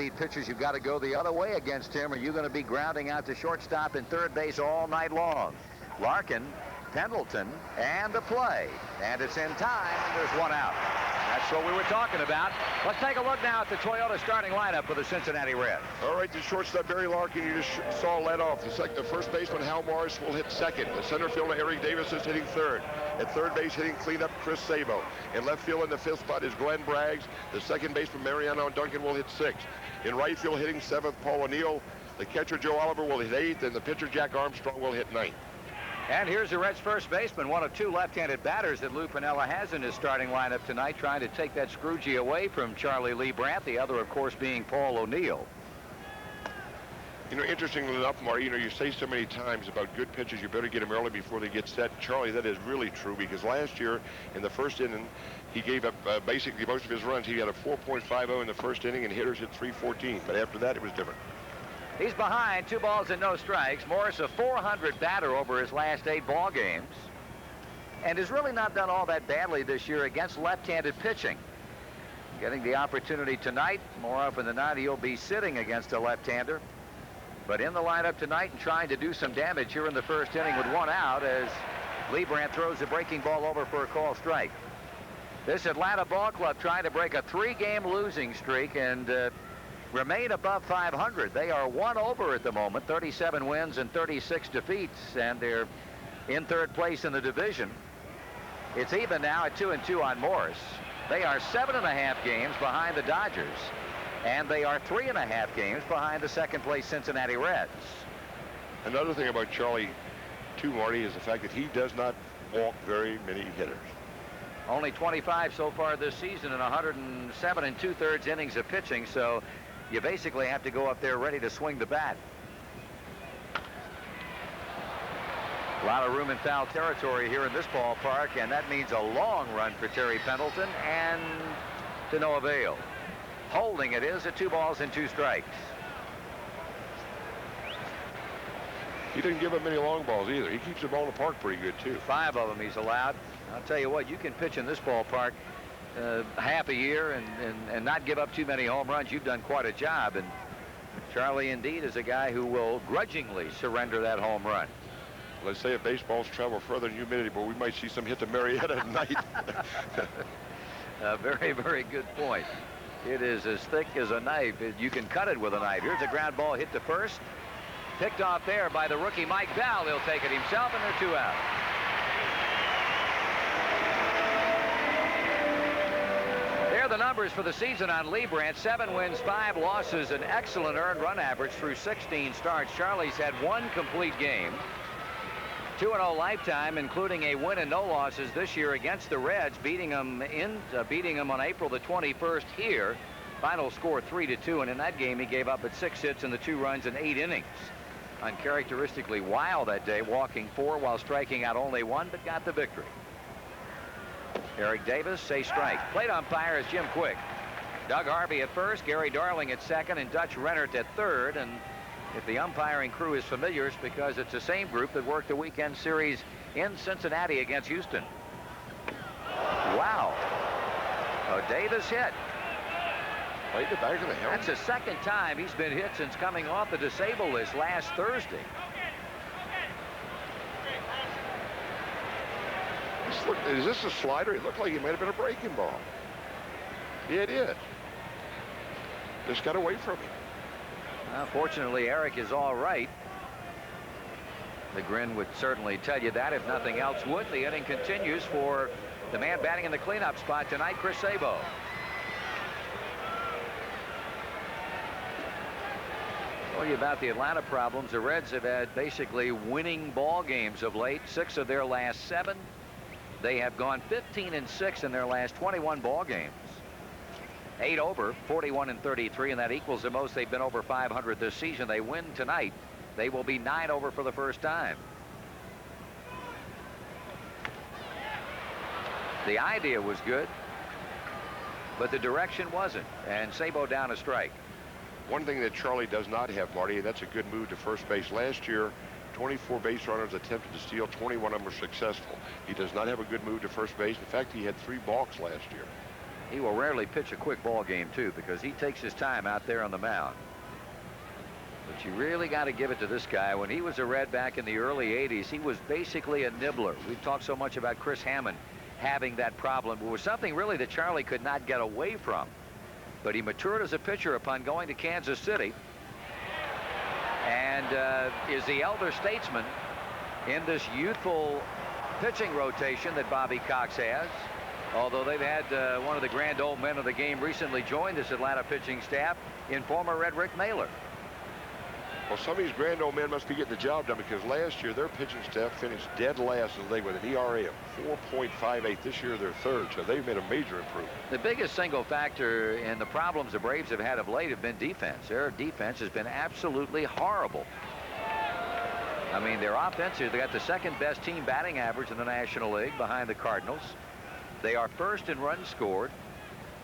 off-speed pitchers, you've got to go the other way against him, or you're going to be grounding out to shortstop and third base all night long. Larkin, Pendleton, and the play. And it's in time, and there's one out. That's what we were talking about. Let's take a look now at the Toyota starting lineup for the Cincinnati Reds. All right, the shortstop, Barry Larkin, you just saw led off. The first baseman, Hal Morris, will hit second. The center fielder, Eric Davis, is hitting third. At third base, hitting cleanup, Chris Sabo. In left field in the fifth spot is Glenn Braggs. The second baseman, Mariano Duncan, will hit sixth. In right field, hitting seventh, Paul O'Neill. The catcher, Joe Oliver, will hit eighth, and the pitcher, Jack Armstrong, will hit ninth. And here's the Reds' first baseman, one of two left-handed batters that Lou Piniella has in his starting lineup tonight, trying to take that Scroogey away from Charlie Lee Brandt, the other, of course, being Paul O'Neill. You know, interestingly enough, Marty, you know, you say so many times about good pitchers, you better get them early before they get set. Charlie, that is really true, because last year in the first inning, he gave up basically most of his runs. He had a 4.50 in the first inning, and hitters hit 314. But after that, it was different. He's behind, 2 balls and no strikes. Morris, a .400 batter over his last 8 ball games, and has really not done all that badly this year against left-handed pitching. Getting the opportunity tonight, more often than not, he'll be sitting against a left-hander. But in the lineup tonight and trying to do some damage here in the first inning with 1 out as Lee Brandt throws a breaking ball over for a call strike. This Atlanta ball club trying to break a 3-game losing streak and remain above 500. They are 1 over at the moment, 37 wins and 36 defeats, and they're in third place in the division. It's even now at 2-2 on Morris. They are 7.5 games behind the Dodgers, and they are 3.5 games behind the second place Cincinnati Reds. Another thing about Charlie, too, Marty, is the fact that he does not walk very many hitters. Only 25 so far this season in 107 2/3 innings of pitching, so you basically have to go up there ready to swing the bat. A lot of room in foul territory here in this ballpark, and that means a long run for Terry Pendleton, and to no avail. Holding it is at 2 balls and 2 strikes. He didn't give up many long balls either. He keeps the ball in the park pretty good, too. 5 of them he's allowed. I'll tell you what, you can pitch in this ballpark half a year and not give up too many home runs. You've done quite a job, and Charlie indeed is a guy who will grudgingly surrender that home run. Let's say if baseballs travel further than humidity, but we might see some hit to Marietta tonight. A very, very good point. It is as thick as a knife. You can cut it with a knife. Here's a ground ball hit to first. Picked off there by the rookie Mike Bell. He'll take it himself, and they're 2 out. There are the numbers for the season on Lee Brandt. 7 wins, 5 losses, an excellent earned run average through 16 starts. Charlie's had 1 complete game. 2-0 lifetime, including a win and no losses this year against the Reds, beating them on April the 21st here. Final score 3-2, and in that game he gave up at 6 hits and the 2 runs in 8 innings. Uncharacteristically wild that day, walking 4 while striking out only 1, but got the victory. Eric Davis, a strike. Plate umpire is Jim Quick. Doug Harvey at first, Gary Darling at second, and Dutch Rennert at third. And if the umpiring crew is familiar, it's because it's the same group that worked the weekend series in Cincinnati against Houston. Wow. So Davis hit. Played the back of the helmet. That's the second time he's been hit since coming off the disabled list last Thursday. Is this a slider? It looked like it might have been a breaking ball. Yeah, it is. Just got away from him. Well, fortunately, Eric is all right. The grin would certainly tell you that, if nothing else would. The inning continues for the man batting in the cleanup spot tonight, Chris Sabo. Tell you about the Atlanta problems. The Reds have had basically winning ball games of late. 6 of their last 7. They have gone 15-6 in their last 21 ball games. 8 over, 41-33, and that equals the most they've been over 500 this season. They win tonight. They will be 9 over for the first time. The idea was good, but the direction wasn't, and Sabo down a strike. One thing that Charlie does not have, Marty, and that's a good move to first base. Last year, 24 base runners attempted to steal. 21 of them were successful. He does not have a good move to first base. In fact, he had 3 balks last year. He will rarely pitch a quick ball game, too, because he takes his time out there on the mound. But you really got to give it to this guy. When he was a Red back in the early 80s, he was basically a nibbler. We've talked so much about Chris Hammond having that problem. It was something really that Charlie could not get away from. But he matured as a pitcher upon going to Kansas City, and is the elder statesman in this youthful pitching rotation that Bobby Cox has. Although they've had one of the grand old men of the game recently join this Atlanta pitching staff in former Red Rick Mailer. Well, some of these grand old men must be getting the job done, because last year their pitching staff finished dead last in the league with an ERA of 4.58. This year they're third, so they've made a major improvement. The biggest single factor in the problems the Braves have had of late have been defense. Their defense has been absolutely horrible. I mean, their offense, they got the second best team batting average in the National League behind the Cardinals. They are first in runs scored.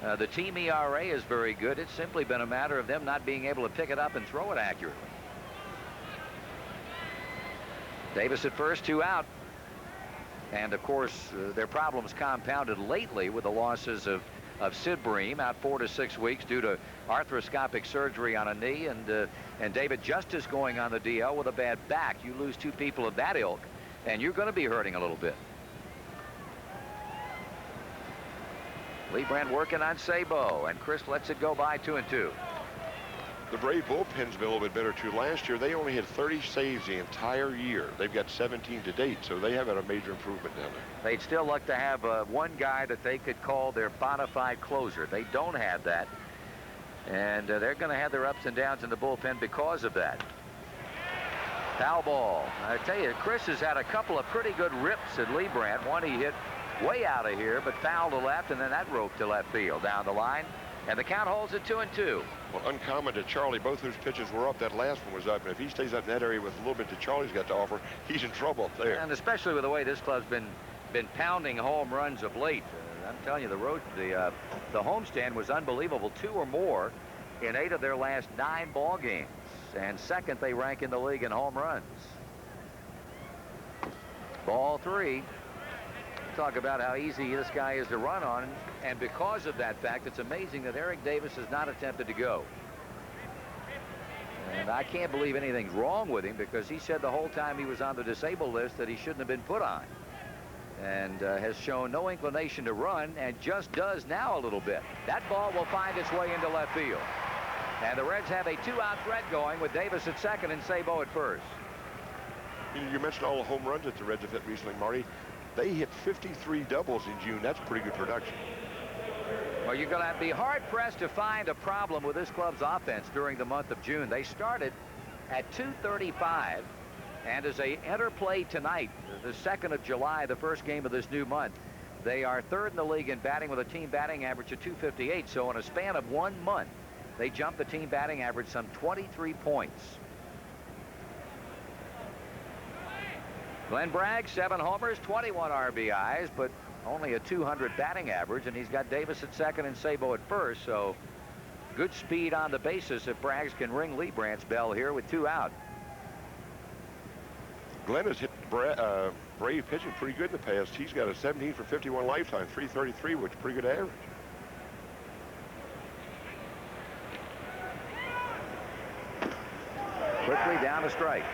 The team ERA is very good. It's simply been a matter of them not being able to pick it up and throw it accurately. Davis at first, 2 out. And of course, their problems compounded lately with the losses of Sid Bream, out 4 to 6 weeks due to arthroscopic surgery on a knee, and David Justice going on the DL with a bad back. You lose 2 people of that ilk, and you're going to be hurting a little bit. Lee Brandt working on Sabo, and Chris lets it go by 2-2. The Brave bullpen's been a little bit better too. Last year they only had 30 saves the entire year. They've got 17 to date, so they have had a major improvement down there. They'd still like to have one guy that they could call their bona fide closer. They don't have that, and they're going to have their ups and downs in the bullpen because of that. Foul ball. I tell you, Chris has had a couple of pretty good rips at Lee Brandt. One he hit way out of here, but foul to left, and then that rope to left field down the line. And the count holds at 2-2. Well, uncommon to Charlie, both whose pitches were up. That last one was up, and if he stays up in that area with a little bit that Charlie's got to offer, he's in trouble up there. And especially with the way this club's been pounding home runs of late. I'm telling you, the homestand was unbelievable. 2 or more in 8 of their last 9 ball games, and second they rank in the league in home runs. Ball 3. Talk about how easy this guy is to run on, and because of that fact, it's amazing that Eric Davis has not attempted to go. And I can't believe anything's wrong with him, because he said the whole time he was on the disabled list that he shouldn't have been put on, and has shown no inclination to run, and just does now a little bit. That ball will find its way into left field, and the Reds have a 2-out threat going with Davis at second and Sabo at first. You mentioned all the home runs that the Reds have hit recently, Marty. They hit 53 doubles in June. That's pretty good production. Well, you're going to be hard-pressed to find a problem with this club's offense during the month of June. They started at 235, and as they enter play tonight, the 2nd of July, the first game of this new month, they are third in the league in batting with a team batting average of 258. So in a span of 1 month, they jumped the team batting average some 23 points. Glenn Bragg, 7 homers, 21 RBIs, but only a 200 batting average, and he's got Davis at second and Sabo at first, so good speed on the basis if Braggs can ring Lee Brandt's bell here with 2 out. Glenn has hit Brave pitching pretty good in the past. He's got a 17 for 51 lifetime, 333, which is pretty good average. Quickly down a strike.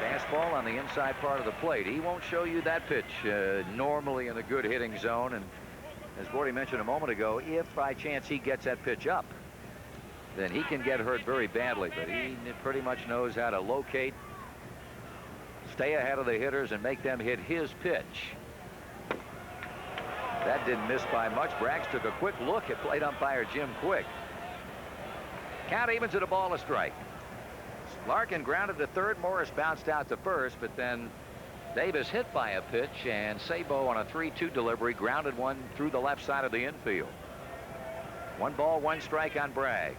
Fastball on the inside part of the plate. He won't show you that pitch normally in a good hitting zone. And as Gordy mentioned a moment ago, if by chance he gets that pitch up, then he can get hurt very badly. But he pretty much knows how to locate, stay ahead of the hitters, and make them hit his pitch. That didn't miss by much. Braggs took a quick look at plate umpire Jim Quick. Count evens at a ball, a strike. Larkin grounded to third. Morris bounced out to first, but then Davis hit by a pitch, and Sabo on a 3-2 delivery grounded one through the left side of the infield. 1 ball, 1 strike on Braggs.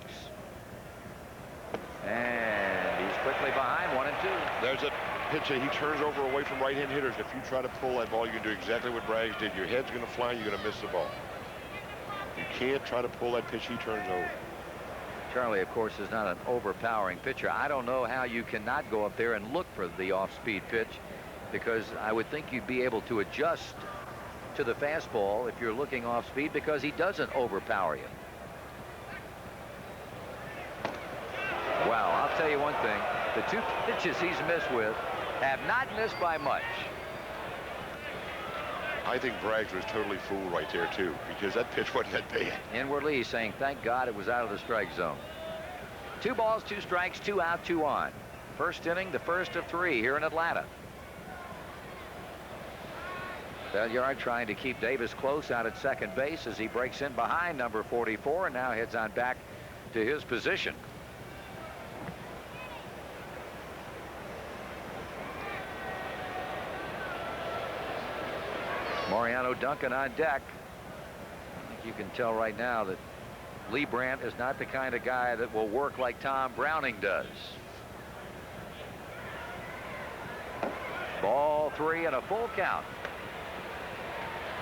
And he's quickly behind 1-2. There's a pitch that he turns over away from right-hand hitters. If you try to pull that ball, you can do exactly what Braggs did. Your head's going to fly, you're going to miss the ball. You can't try to pull that pitch he turns over. Charlie, of course, is not an overpowering pitcher. I don't know how you cannot go up there and look for the off-speed pitch, because I would think you'd be able to adjust to the fastball if you're looking off speed, because he doesn't overpower you. Wow, I'll tell you one thing. The 2 pitches he's missed with have not missed by much. I think Braggs was totally fooled right there, too, because that pitch wasn't that bad. Inwardly, he's saying, thank God it was out of the strike zone. 2 balls, 2 strikes, 2 out, 2 on. First inning, the first of 3 here in Atlanta. Belliard trying to keep Davis close out at second base as he breaks in behind number 44 and now heads on back to his position. Mariano Duncan on deck. I think you can tell right now that Lee Brandt is not the kind of guy that will work like Tom Browning does. Ball 3 and a full count.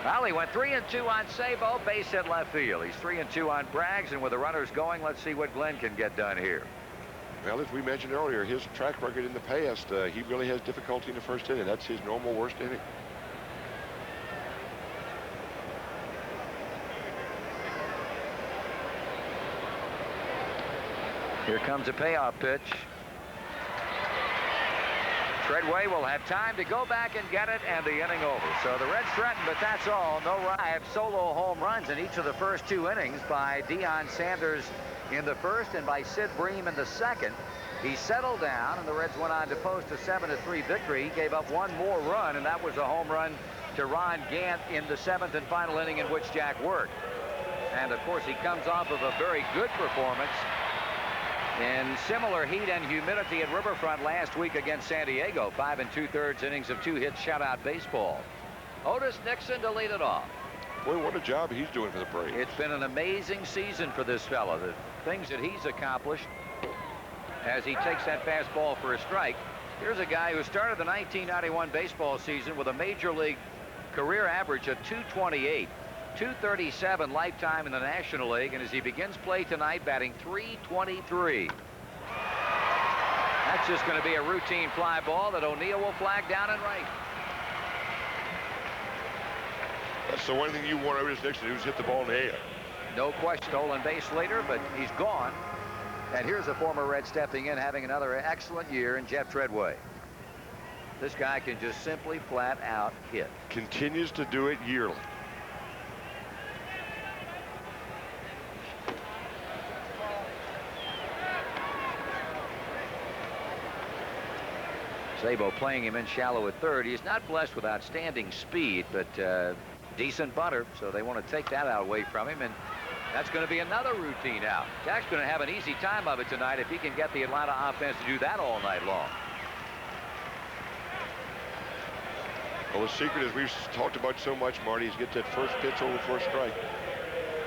Well, he went 3 and 2 on Sabo, base hit left field. He's 3 and 2 on Braggs, and with the runners going, let's see what Glenn can get done here. Well, as we mentioned earlier, his track record in the past, he really has difficulty in the first inning. That's his normal worst inning. Here comes a payoff pitch. Treadway will have time to go back and get it, and the inning over. So the Reds threaten, but that's all. No five solo home runs in each of the first 2 innings by Deion Sanders in the first and by Sid Bream in the second. He settled down, and the Reds went on to post a 7-3 victory. He gave up 1 more run, and that was a home run to Ron Gant in the 7th and final inning in which Jack worked. And, of course, he comes off of a very good performance in similar heat and humidity at Riverfront last week against San Diego. 5 2/3 innings of 2-hit shutout baseball. Otis Nixon to lead it off. Boy, what a job he's doing for the Braves. It's been an amazing season for this fella. The things that he's accomplished as he takes that fastball for a strike. Here's a guy who started the 1991 baseball season with a major league career average of 228. 237 lifetime in the National League, and as he begins play tonight, batting .323. That's just going to be a routine fly ball that O'Neill will flag down and right. That's the one thing you want Otis Nixon to do is hit the ball in the air. No question, stolen base leader, but he's gone. And here's a former Red stepping in, having another excellent year in Jeff Treadway. This guy can just simply flat out hit. Continues to do it yearly. Sabo playing him in shallow at third. He's not blessed with outstanding speed, but decent butter, so they want to take that out away from him, and that's going to be another routine out. Jack's going to have an easy time of it tonight if he can get the Atlanta offense to do that all night long. Well, the secret, as we've talked about so much, Marty, is get that first pitch over for a strike.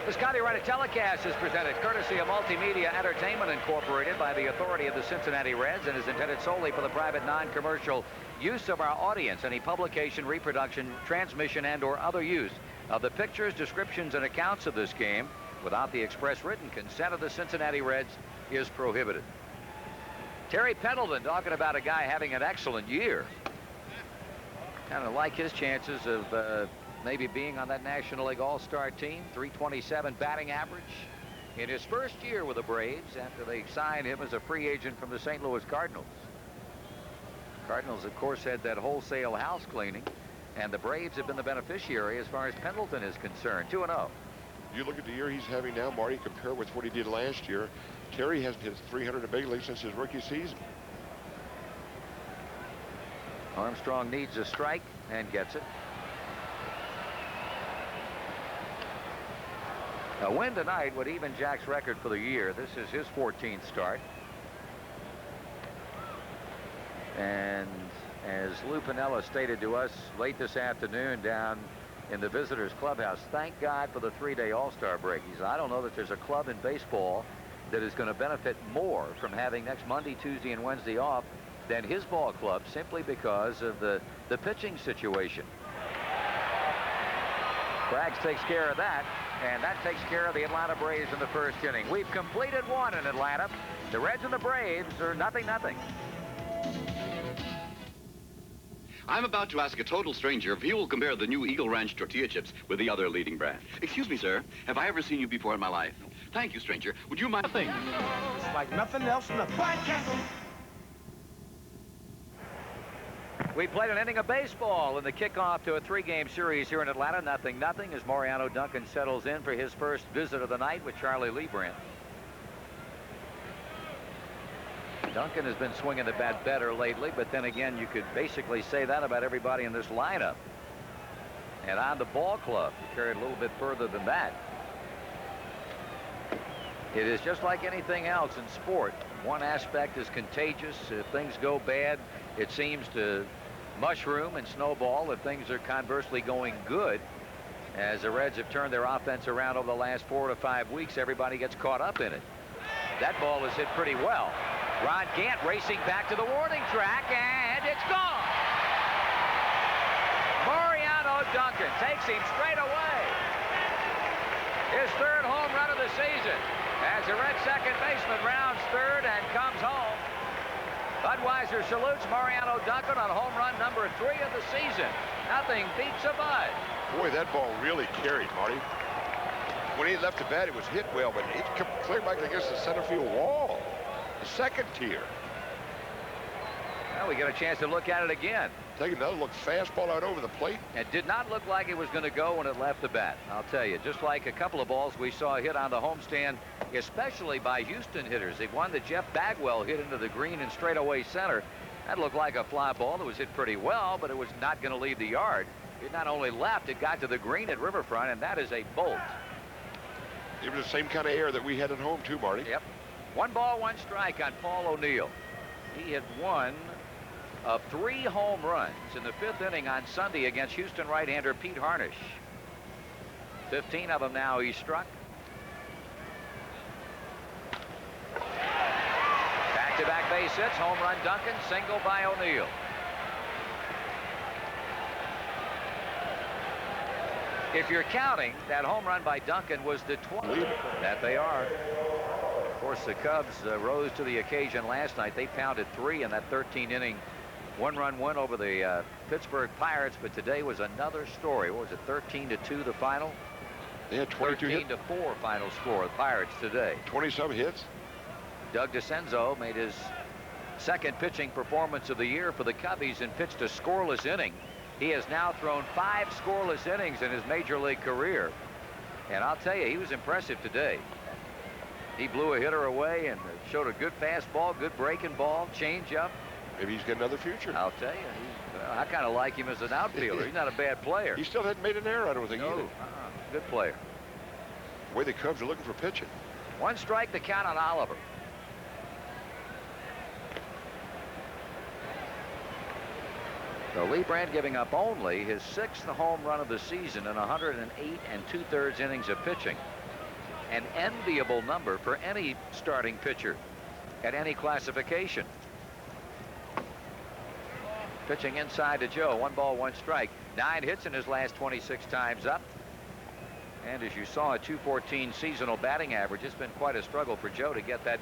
The Scotty Ryder telecast is presented courtesy of Multimedia Entertainment Incorporated by the authority of the Cincinnati Reds and is intended solely for the private non-commercial use of our audience. Any publication, reproduction, transmission, and/or other use of the pictures, descriptions, and accounts of this game without the express written consent of the Cincinnati Reds is prohibited. Terry Pendleton talking about a guy having an excellent year. Kind of like his chances of maybe being on that National League All-Star team. .327 batting average in his first year with the Braves after they signed him as a free agent from the St. Louis Cardinals. Cardinals, of course, had that wholesale house cleaning, and the Braves have been the beneficiary as far as Pendleton is concerned. 2-0. You look at the year he's having now, Marty, compare with what he did last year. Terry hasn't hit 300 in the big league since his rookie season. Armstrong needs a strike and gets it. A win tonight would even Jack's record for the year. This is his 14th start. And as Lou Piniella stated to us late this afternoon down in the visitors clubhouse, thank God for the 3-day All-Star break. He said, I don't know that there's a club in baseball that is going to benefit more from having next Monday, Tuesday, and Wednesday off than his ball club, simply because of the pitching situation. Braggs takes care of that, and that takes care of the Atlanta Braves in the first inning. We've completed one in Atlanta. The Reds and the Braves are 0-0. I'm about to ask a total stranger if he will compare the new Eagle Ranch tortilla chips with the other leading brand. Excuse me, sir. Have I ever seen you before in my life? Thank you, stranger. Would you mind? Nothing. It's like nothing else, nothing. We played an inning of baseball in the kickoff to a 3-game series here in Atlanta. 0-0 as Mariano Duncan settles in for his first visit of the night with Charlie Leibrandt. Duncan has been swinging the bat better lately, but then again, you could basically say that about everybody in this lineup. And on the ball club, he carried a little bit further than that. It is just like anything else in sport. One aspect is contagious. If things go bad, it seems to mushroom and snowball. If things are conversely going good, as the Reds have turned their offense around over the last 4 to 5 weeks, everybody gets caught up in it. That ball is hit pretty well. Ron Gant racing back to the warning track, and it's gone. Mariano Duncan takes him straight away. His 3rd home run of the season, as the Red second baseman rounds 3rd and comes home. Budweiser salutes Mariano Duncan on home run number 3 of the season. Nothing beats a Bud. Boy, that ball really carried, Marty. When he left the bat, it was hit well, but it come clear back against the center field wall. The second tier. Well, we get a chance to look at it again. Take another look. Fastball out over the plate. It did not look like it was going to go when it left the bat. I'll tell you, just like a couple of balls we saw hit on the homestand, especially by Houston hitters. The one that Jeff Bagwell hit into the green and straightaway center. That looked like a fly ball that was hit pretty well, but it was not going to leave the yard. It not only left, it got to the green at Riverfront, and that is a bolt. It was the same kind of air that we had at home, too, Marty. Yep. 1 ball, 1 strike on Paul O'Neill. He had 1 of 3 home runs in the 5th inning on Sunday against Houston right-hander Pete Harnish. 15 of them now he's struck. Back-to-back base hits, home run Duncan, single by O'Neill. If you're counting, that home run by Duncan was the 20th. That they are. Of course, the Cubs rose to the occasion last night. They pounded 3 in that 13-inning 1-run win over the Pittsburgh Pirates, but today was another story. What was it, 13-2 the final? They had 22 hits. 13-4 final score, the Pirates today. 20-some hits. Doug DeCenzo made his 2nd pitching performance of the year for the Cubbies and pitched a scoreless inning. He has now thrown 5 scoreless innings in his major league career. And I'll tell you, he was impressive today. He blew a hitter away and showed a good fastball, good breaking ball, changeup. Maybe he's got another future. I'll tell you, I kind of like him as an outfielder. He's not a bad player. He still hadn't made an error, I don't think, either. Good player. The way the Cubs are looking for pitching. 1 strike, the count on Oliver. So Leibrandt giving up only his 6th home run of the season in 108 2/3 innings of pitching. An enviable number for any starting pitcher at any classification. Pitching inside to Joe. 1 ball, 1 strike. 9 hits in his last 26 times up. And as you saw, a .214 seasonal batting average. It's been quite a struggle for Joe to get that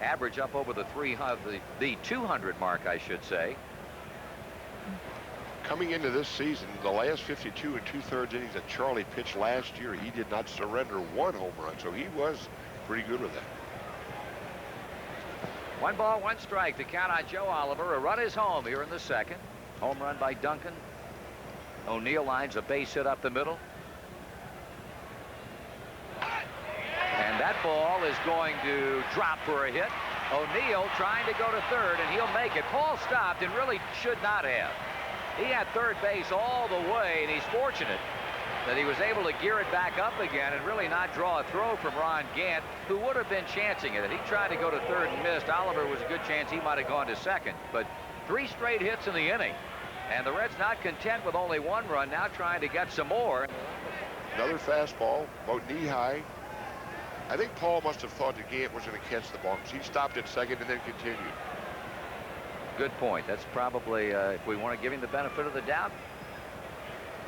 average up over the 200 mark, I should say. Coming into this season, the last 52 2/3 innings that Charlie pitched last year, he did not surrender 1 home run, so he was pretty good with that. 1 ball, 1 strike. The count on Joe Oliver. A run is home here in the 2nd. Home run by Duncan. O'Neill lines a base hit up the middle. And that ball is going to drop for a hit. O'Neill trying to go to 3rd, and he'll make it. Paul stopped and really should not have. He had 3rd base all the way, and he's fortunate that he was able to gear it back up again and really not draw a throw from Ron Gant, who would have been chancing it. If he tried to go to 3rd and missed, Oliver was a good chance he might have gone to 2nd. But 3 straight hits in the inning. And the Reds not content with only 1 run, now trying to get some more. Another fastball, about knee-high. I think Paul must have thought that Gant was going to catch the ball, because he stopped at 2nd and then continued. Good point. That's probably, if we want to give him the benefit of the doubt,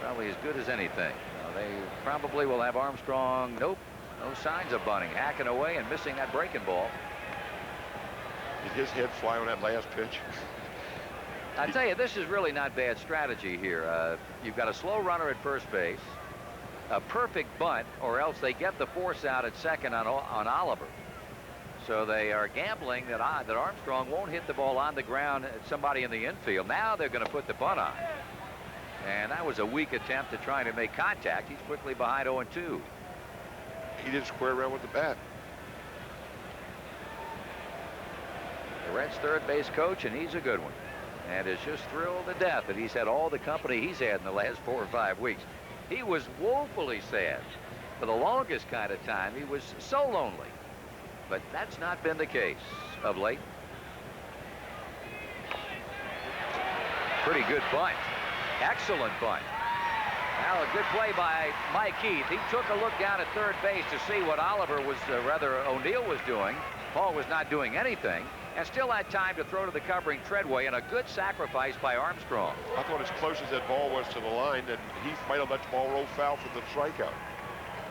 probably as good as anything. They probably will have Armstrong. Nope, no signs of bunting, hacking away and missing that breaking ball. Did his head fly on that last pitch? I tell you, this is really not bad strategy here. You've got a slow runner at first base, a perfect bunt, or else they get the force out at second on Oliver. So they are gambling that Armstrong won't hit the ball on the ground at somebody in the infield. Now they're going to put the bunt on. And that was a weak attempt to try to make contact. He's quickly behind 0-2. He didn't square around with the bat. The Reds' third base coach, and he's a good one. And is just thrilled to death that he's had all the company he's had in the last 4 or 5 weeks. He was woefully sad. For the longest kind of time, he was so lonely. But that's not been the case of late. Pretty good bunt. Excellent bunt. Now a good play by Mike Heath. He took a look down at third base to see what Oliver was, O'Neill was doing. Paul was not doing anything, and still had time to throw to the covering Treadway, and a good sacrifice by Armstrong. I thought as close as that ball was to the line, that Heath might have let the ball roll foul for the strikeout.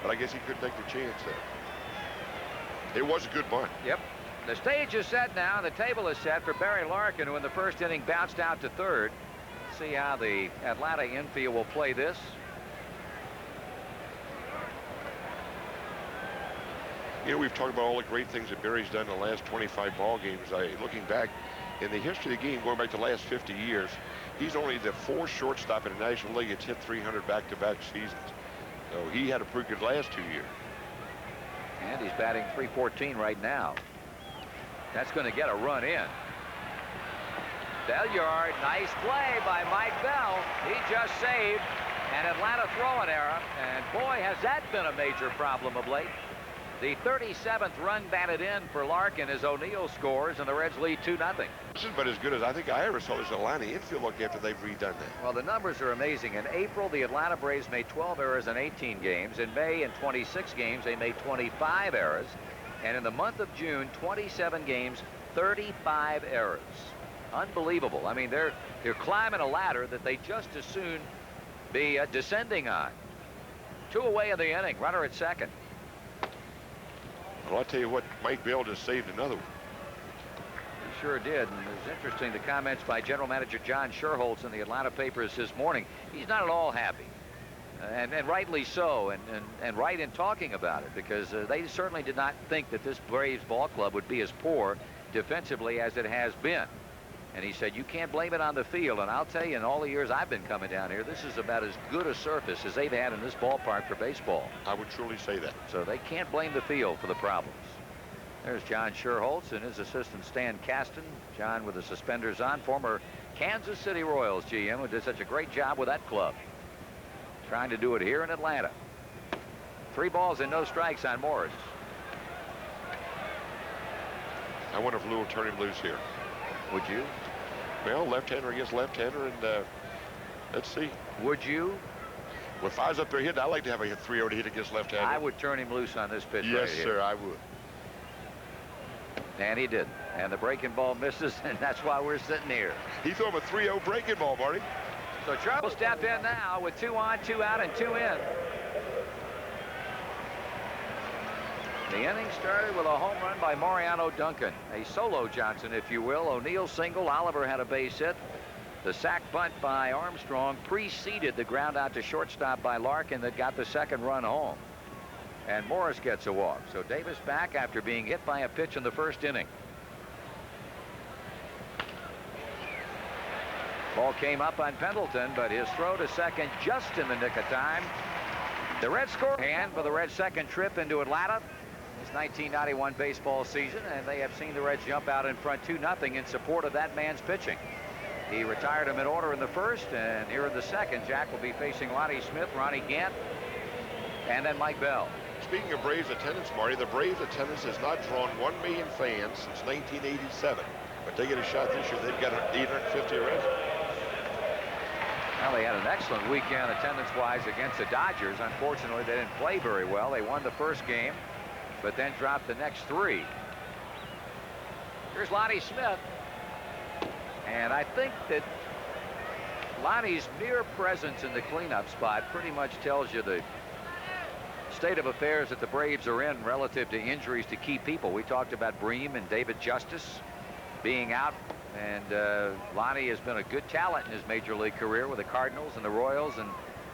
But I guess he couldn't take the chance there. It was a good bunt. Yep. The stage is set now. The table is set for Barry Larkin, who in the first inning bounced out to third. Let's see how the Atlanta infield will play this. You know, we've talked about all the great things that Barry's done in the last 25 ball games. Looking back in the history of the game, going back to the last 50 years, he's only the 4th shortstop in the National League that's hit 300 back-to-back seasons. So he had a pretty good last 2 years. And he's batting .314 right now. That's going to get a run in. Belliard, nice play by Mike Bell. He just saved an Atlanta throwing error, and boy, has that been a major problem of late. The 37th run batted in for Larkin as O'Neill scores, and the Reds lead 2-0. This is about as good as I think I ever saw this Atlanta infield look after they've redone that. Well, the numbers are amazing. In April, the Atlanta Braves made 12 errors in 18 games. In May, in 26 games, they made 25 errors. And in the month of June, 27 games, 35 errors. Unbelievable. I mean, they're climbing a ladder that they just as soon be descending on. 2 away in the inning. Runner at second. Well, I'll tell you what, Mike Bell just saved another one. He sure did. And it was interesting, the comments by General Manager John Sherholtz in the Atlanta papers this morning. He's not at all happy. And rightly so, and right in talking about it, because they certainly did not think that this Braves ball club would be as poor defensively as it has been. And he said, you can't blame it on the field. And I'll tell you, in all the years I've been coming down here, this is about as good a surface as they've had in this ballpark for baseball. I would truly say that. So they can't blame the field for the problems. There's John Sherholtz and his assistant Stan Kasten. John with the suspenders on, former Kansas City Royals GM, who did such a great job with that club. Trying to do it here in Atlanta. 3 balls and no strikes on Morris. I wonder if Lou will turn him loose here. Would you? Well, left-hander against left-hander, and let's see. Would you? Well, if I was up there hitting, I'd like to have a 3-0 to hit against left-hander. I would turn him loose on this pitch. Yes, right here. sir, I would. And he did. And the breaking ball misses, and that's why we're sitting here. He threw him a 3-0 breaking ball, Marty. So Trout will step in now with 2 on, 2 out, and 2 in. The inning started with a home run by Mariano Duncan. A solo Johnson, if you will. O'Neill single. Oliver had a base hit. The sac bunt by Armstrong preceded the ground out to shortstop by Larkin that got the second run home. And Morris gets a walk. So Davis back after being hit by a pitch in the first inning. Ball came up on Pendleton, but his throw to second just in the nick of time. The Reds score hand for the Reds' second trip into Atlanta. It's 1991 baseball season, and they have seen the Reds jump out in front 2-0 in support of that man's pitching. He retired him in order in the first, and here in the second, Jack will be facing Lonnie Smith, Ronnie Gant, and then Mike Bell. Speaking of Braves attendance, Marty, the Braves attendance has not drawn 1 million fans since 1987. But they get a shot this year. They've got 850 already. Well, they had an excellent weekend attendance-wise against the Dodgers. Unfortunately, they didn't play very well. They won the first game, but then dropped the next 3. Here's Lonnie Smith. And I think that Lonnie's mere presence in the cleanup spot pretty much tells you the state of affairs that the Braves are in relative to injuries to key people. We talked about Bream and David Justice. being out. And Lonnie has been a good talent in his major league career with the Cardinals and the Royals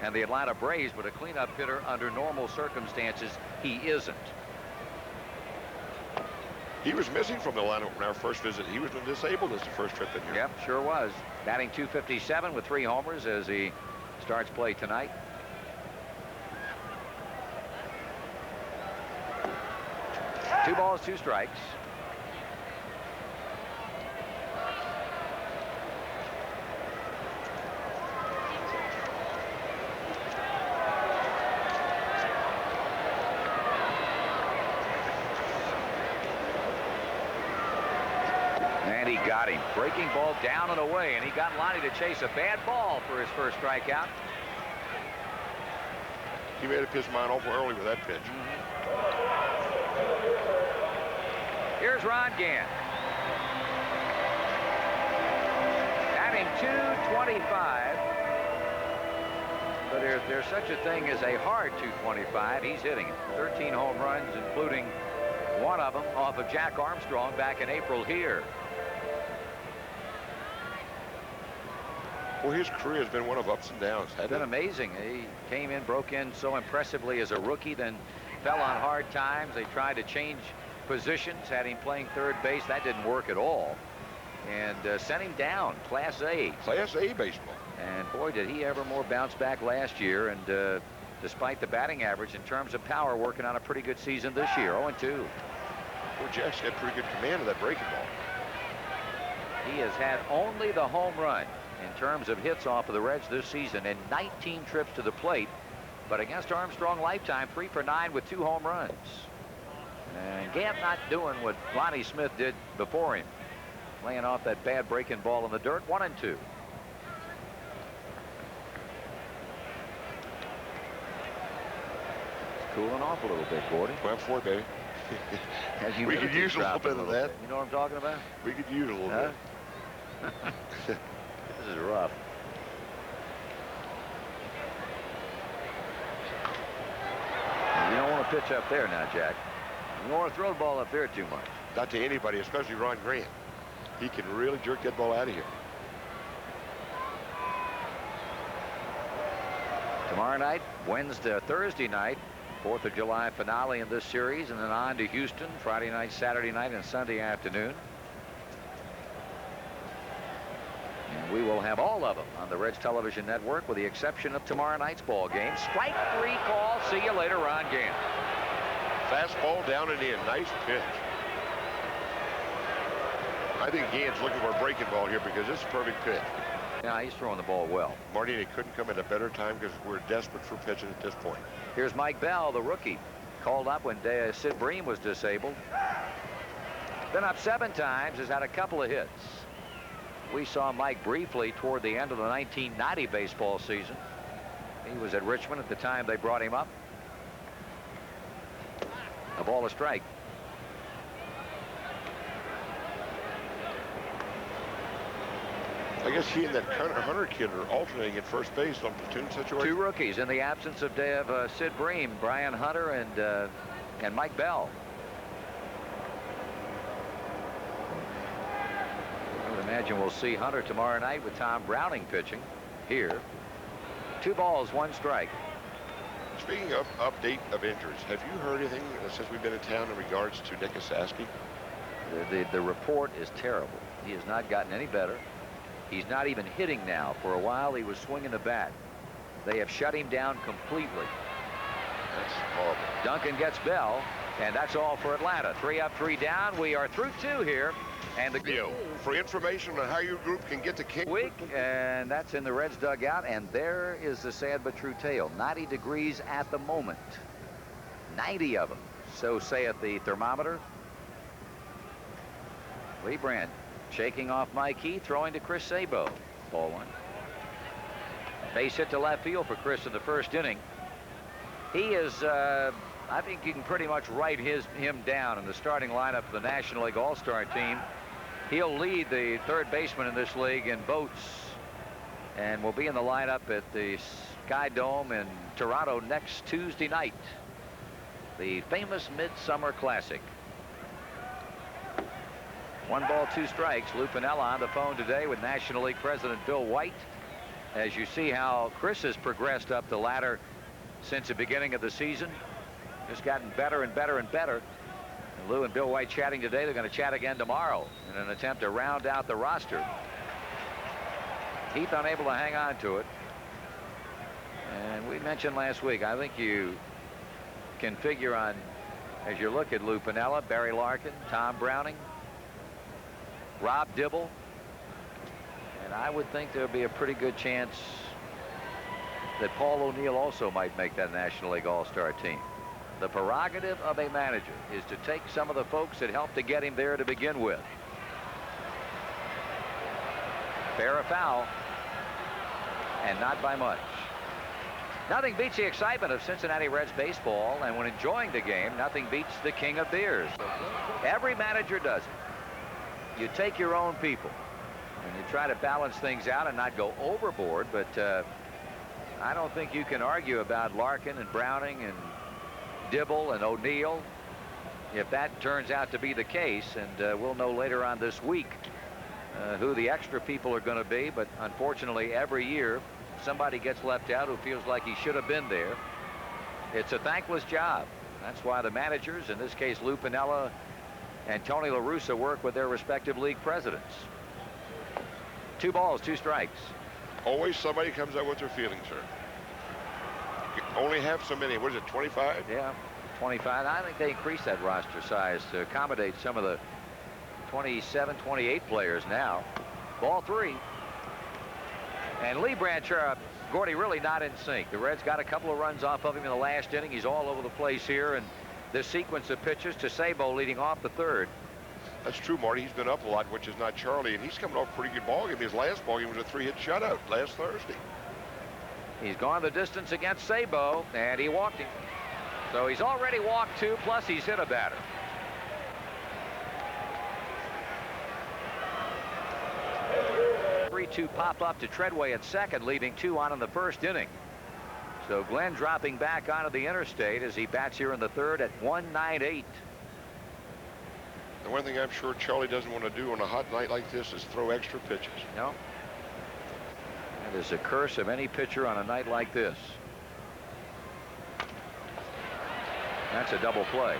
and the Atlanta Braves, but a cleanup hitter under normal circumstances, he isn't. He was missing from the lineup when our first visit. He was disabled as the first trip in here. Yep, sure was. Batting .257 with 3 homers as he starts play tonight. Two balls, 2 strikes. And he got him. Breaking ball down and away, and he got Lonnie to chase a bad ball for his first strikeout. He made up his mind awful early with that pitch. Here's Ron Gant. Batting .225. But there's such a thing as a hard .225. He's hitting it. 13 home runs, including one of them off of Jack Armstrong back in April here. Well, his career has been one of ups and downs. It's been amazing. He came in, broke in so impressively as a rookie, then fell on hard times. They tried to change positions, had him playing third base. That didn't work at all. And sent him down, Class A. Class A baseball. And boy, did he ever more bounce back last year. And despite the batting average, in terms of power, working on a pretty good season this year. 0-2. Well, Jackson had pretty good command of that breaking ball. He has had only the home run in terms of hits off of the Reds this season and 19 trips to the plate. But against Armstrong lifetime, 3 for 9 with 2 home runs. And Gant not doing what Lonnie Smith did before him, laying off that bad breaking ball in the dirt. 1-2. It's cooling off a little bit, Gordon. Well, for it, baby. We could use a little bit of that. You know what I'm talking about? We could use a little bit. This is rough. You don't want to pitch up there now, Jack. You don't want to throw the ball up there too much. Not to anybody, especially Ron Grant. He can really jerk that ball out of here. Tomorrow night, Thursday night, 4th of July finale in this series, and then on to Houston Friday night, Saturday night, and Sunday afternoon. And we will have all of them on the Reds television network with the exception of tomorrow night's ball game. Strike 3 call. See you later, Ron Gant. Fastball down and in. Nice pitch. I think Gant's looking for a breaking ball here because this is a perfect pitch. Yeah, he's throwing the ball well. Martini couldn't come at a better time because we're desperate for pitching at this point. Here's Mike Bell, the rookie, called up when Sid Bream was disabled. Been up 7 times, has had a couple of hits. We saw Mike briefly toward the end of the 1990 baseball season. He was at Richmond at the time they brought him up. A ball, a strike. I guess he and that Hunter kid are alternating at first base on platoon situation. 2 rookies in the absence of Sid Bream, Brian Hunter and Mike Bell. I would imagine we'll see Hunter tomorrow night with Tom Browning pitching here. 2 balls, 1 strike. Speaking of update of injuries, have you heard anything since we've been in town in regards to Nick Asaski? The report is terrible. He has not gotten any better. He's not even hitting now. For a while, he was swinging the bat. They have shut him down completely. That's horrible. Duncan gets Bell, and that's all for Atlanta. 3 up, 3 down. We are through 2 here. And the for information on how your group can get to King week, and that's in the Reds dugout. And there is the sad but true tale. 90 degrees at the moment. 90 of them. So saith the thermometer. Lee Brandt shaking off Mike Heath, throwing to Chris Sabo. Ball 1. Base hit to left field for Chris in the first inning. He is, I think you can pretty much write him down in the starting lineup of the National League All-Star team. He'll lead the third baseman in this league in votes and will be in the lineup at the Sky Dome in Toronto next Tuesday night. The famous Midsummer Classic. 1 ball, 2 strikes. Lou Piniella on the phone today with National League President Bill White. As you see how Chris has progressed up the ladder since the beginning of the season. Just gotten better and better and better. And Lou and Bill White chatting today. They're going to chat again tomorrow in an attempt to round out the roster. Heath unable to hang on to it. And we mentioned last week, I think you can figure on, as you look at Lou Piniella, Barry Larkin, Tom Browning, Rob Dibble, and I would think there would be a pretty good chance that Paul O'Neill also might make that National League All-Star team. The prerogative of a manager is to take some of the folks that helped to get him there to begin with. Fair or foul, and not by much. Nothing beats the excitement of Cincinnati Reds baseball, and when enjoying the game, nothing beats the king of beers. Every manager does it. You take your own people, and you try to balance things out and not go overboard, but I don't think you can argue about Larkin and Browning and Dibble and O'Neill if that turns out to be the case, and we'll know later on this week who the extra people are going to be, but unfortunately every year somebody gets left out who feels like he should have been there. It's a thankless job. That's why the managers, in this case Lou Piniella and Tony La Russa, work with their respective league presidents. 2 balls, 2 strikes. Always somebody comes up with their feelings, sir. You only have so many. What is it, 25? Yeah, 25. I think they increased that roster size to accommodate some of the 27, 28 players now. Ball 3. And Lee Brancher, Gordy, really not in sync. The Reds got a couple of runs off of him in the last inning. He's all over the place here, and this sequence of pitches to Sabo leading off the 3rd. That's true, Marty. He's been up a lot, which is not Charlie, and he's coming off a pretty good ball game. His last ball game was a 3-hit shutout last Thursday. He's gone the distance against Sabo, and he walked him. So he's already walked 2, plus he's hit a batter. To pop up to Treadway at second, leaving 2 on in the 1st inning. So Glenn dropping back onto the interstate as he bats here in the 3rd at 198. The one thing I'm sure Charlie doesn't want to do on a hot night like this is throw extra pitches. No. That is a curse of any pitcher on a night like this. That's a double play.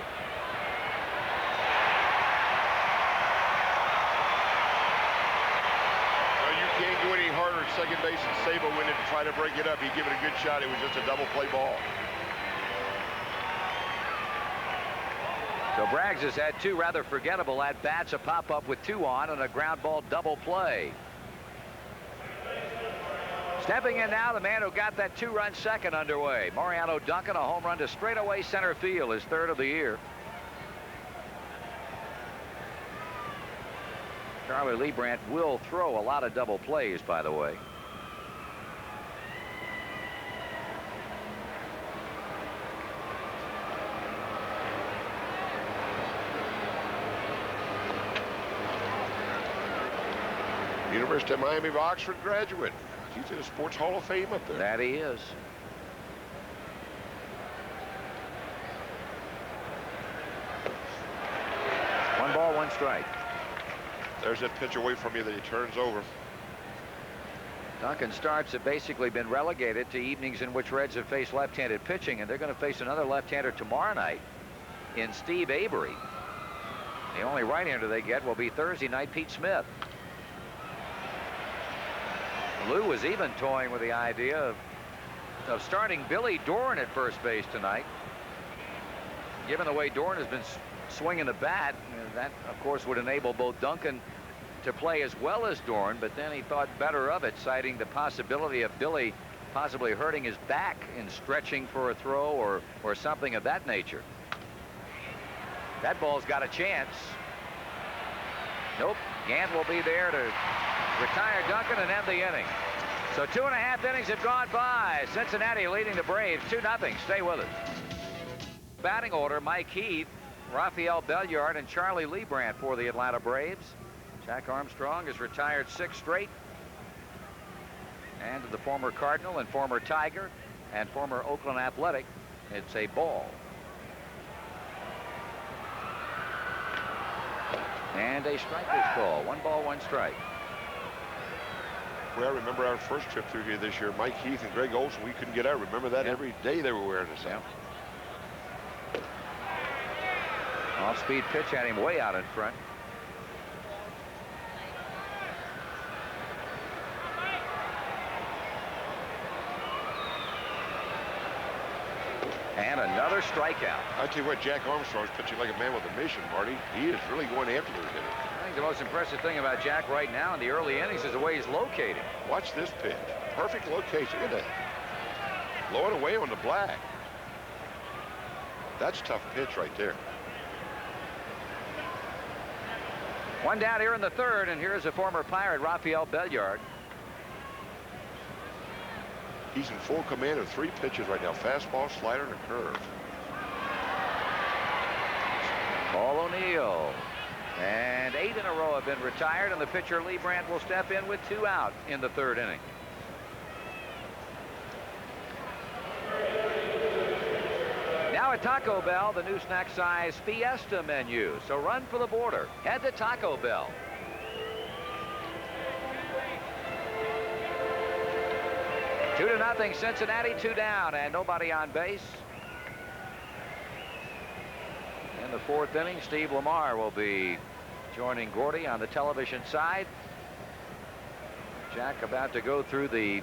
Can't go any harder at second base, and Sabo went in to try to break it up. He gave it a good shot. It was just a double play ball. So Braggs has had 2 rather forgettable at bats, a pop up with 2 on, and a ground ball double play. Stepping in now, the man who got that 2-run second underway, Mariano Duncan, a home run to straightaway center field, his 3rd of the year. Charlie Leibrandt will throw a lot of double plays, by the way. University of Miami of Oxford graduate. He's in the Sports Hall of Fame up there. That he is. One ball, 1 strike. There's that pitch away from you that he turns over. Duncan starts have basically been relegated to evenings in which Reds have faced left-handed pitching, and they're going to face another left-hander tomorrow night in Steve Avery. The only right-hander they get will be Thursday night, Pete Smith. Lou was even toying with the idea of starting Billy Dorn at first base tonight. Given the way Dorn has been swinging the bat, that of course would enable both Duncan to play as well as Dorn, but then he thought better of it, citing the possibility of Billy possibly hurting his back in stretching for a throw or something of that nature. That ball's got a chance. Nope. Gant will be there to retire Duncan and end the inning. So 2.5 innings have gone by. Cincinnati leading the Braves 2-0. Stay with us. Batting order: Mike Heath, Rafael Belliard, and Charlie Leibrandt for the Atlanta Braves. Jack Armstrong has retired 6 straight. And the former Cardinal and former Tiger and former Oakland Athletic, it's a ball. And a strike is called. 1 ball, 1 strike. Well, I remember our first trip through here this year. Mike Heath and Greg Olson, we couldn't get out. Remember that? Yeah. Every day they were wearing us out. Off-speed pitch at him way out in front. And another strikeout. I tell you what, Jack Armstrong's pitching like a man with a mission, Marty. He is really going after those hitters. I think the most impressive thing about Jack right now in the early innings is the way he's locating. Watch this pitch. Perfect location. Look at that. Low and away on the black. That's a tough pitch right there. 1 down here in the 3rd, and here's a former Pirate, Rafael Belliard. He's in full command of 3 pitches right now. Fastball, slider, and a curve. Paul O'Neill. And 8 in a row have been retired, and the pitcher Lee Brandt will step in with 2 out in the 3rd inning. Now at Taco Bell, the new snack size Fiesta menu. So run for the border. Head to Taco Bell. Two to nothing, Cincinnati, 2 down, and nobody on base. In the 4th inning, Steve Lamar will be joining Gordy on the television side. Jack about to go through the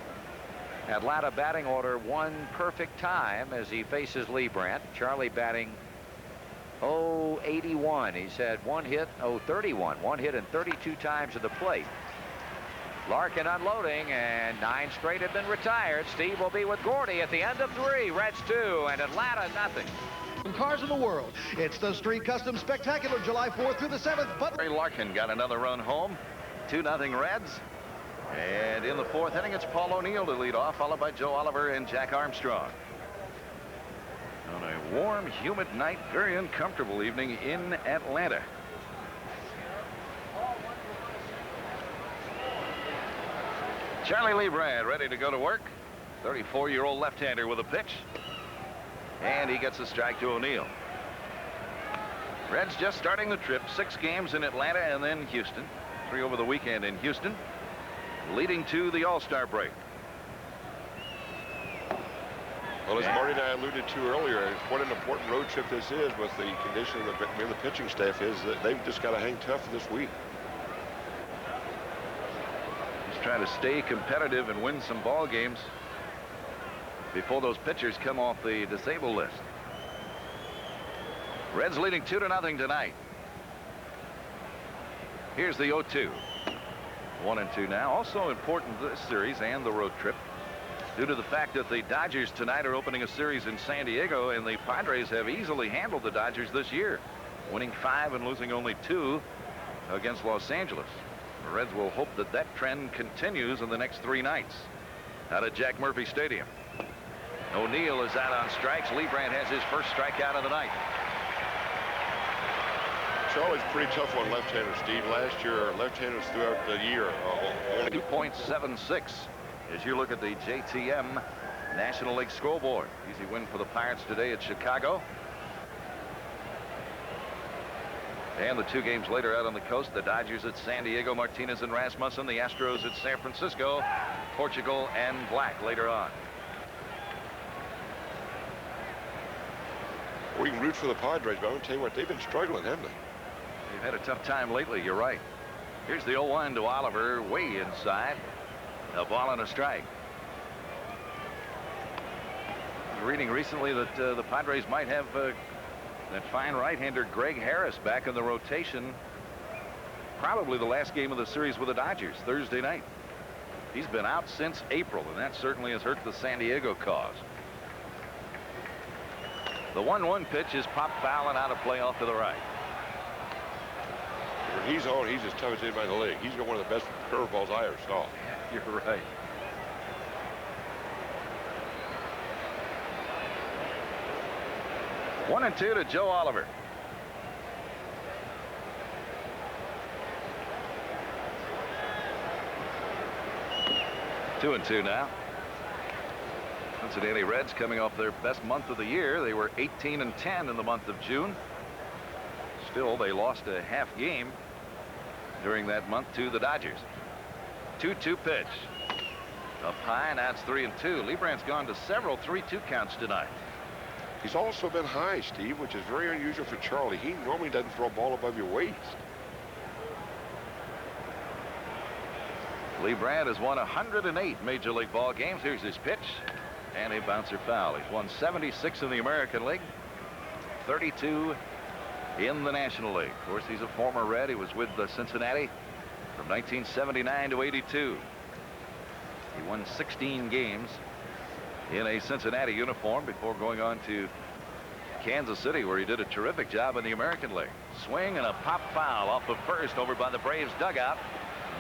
Atlanta batting order 1 perfect time as he faces Lee Brandt. Charlie batting 081. He's had 1 hit, 031. 1 hit and 32 times at the plate. Larkin unloading, and 9 straight have been retired. Steve will be with Gordy at the end of 3. Reds 2 and Atlanta nothing. Cars in the world. It's the Street Custom Spectacular, July 4th through the 7th. But Ray Larkin got another run home. 2-0 Reds. And in the 4th inning, it's Paul O'Neill to lead off, followed by Joe Oliver and Jack Armstrong. On a warm, humid night, very uncomfortable evening in Atlanta. Charlie Lee Brandt ready to go to work. 34-year-old left-hander with a pitch. And he gets a strike to O'Neill. Reds just starting the trip. 6 games in Atlanta and then Houston. 3 over the weekend in Houston, leading to the All-Star break. Well, as Marty and I alluded to earlier, what an important road trip this is with the condition of the pitching staff is that they've just got to hang tough this week. He's trying to stay competitive and win some ball games before those pitchers come off the disabled list. Reds leading 2-0 tonight. Here's the 0-2. 1-2 now. Also important this series and the road trip due to the fact that the Dodgers tonight are opening a series in San Diego, and the Padres have easily handled the Dodgers this year, winning 5 and losing only 2 against Los Angeles. The Reds will hope that that trend continues in the next 3 nights out at Jack Murphy Stadium. O'Neill is out on strikes. Lee Brandt has his first strikeout of the night. Charlie's pretty tough on left-handers, Steve. Last year, left-handers throughout the year. 2.76 as you look at the JTM National League scoreboard. Easy win for the Pirates today at Chicago. And the 2 games later out on the coast, the Dodgers at San Diego, Martinez and Rasmussen, the Astros at San Francisco, Portugal and Black later on. We can root for the Padres, but I'm going to tell you what, they've been struggling, haven't they? They've had a tough time lately, you're right. Here's the 0-1 to Oliver, way inside. A ball and a strike. I was reading recently that the Padres might have that fine right-hander Greg Harris back in the rotation. Probably the last game of the series with the Dodgers, Thursday night. He's been out since April, and that certainly has hurt the San Diego cause. The 1-1 pitch is popped foul and out of play off to the right. When he's on, he's as tough as anybody in the league. He's got one of the best curveballs I ever saw. You're right. One and 2 to Joe Oliver. Two and 2 now. Cincinnati Reds coming off their best month of the year. They were 18-10 in the month of June. Still, they lost a half game during that month to the Dodgers. 2-2 pitch. Up high, now it's 3-2. Liebrandt's gone to several 3-2 counts tonight. He's also been high, Steve, which is very unusual for Charlie. He normally doesn't throw a ball above your waist. Liebrandt has won 108 Major League ball games. Here's his pitch, and a bouncer foul. He's won 76 in the American League, 32 in the National League. Of course, he's a former Red. He was with Cincinnati from 1979 to 82. He won 16 games in a Cincinnati uniform before going on to Kansas City, where he did a terrific job in the American League. Swing and a pop foul off of first over by the Braves dugout.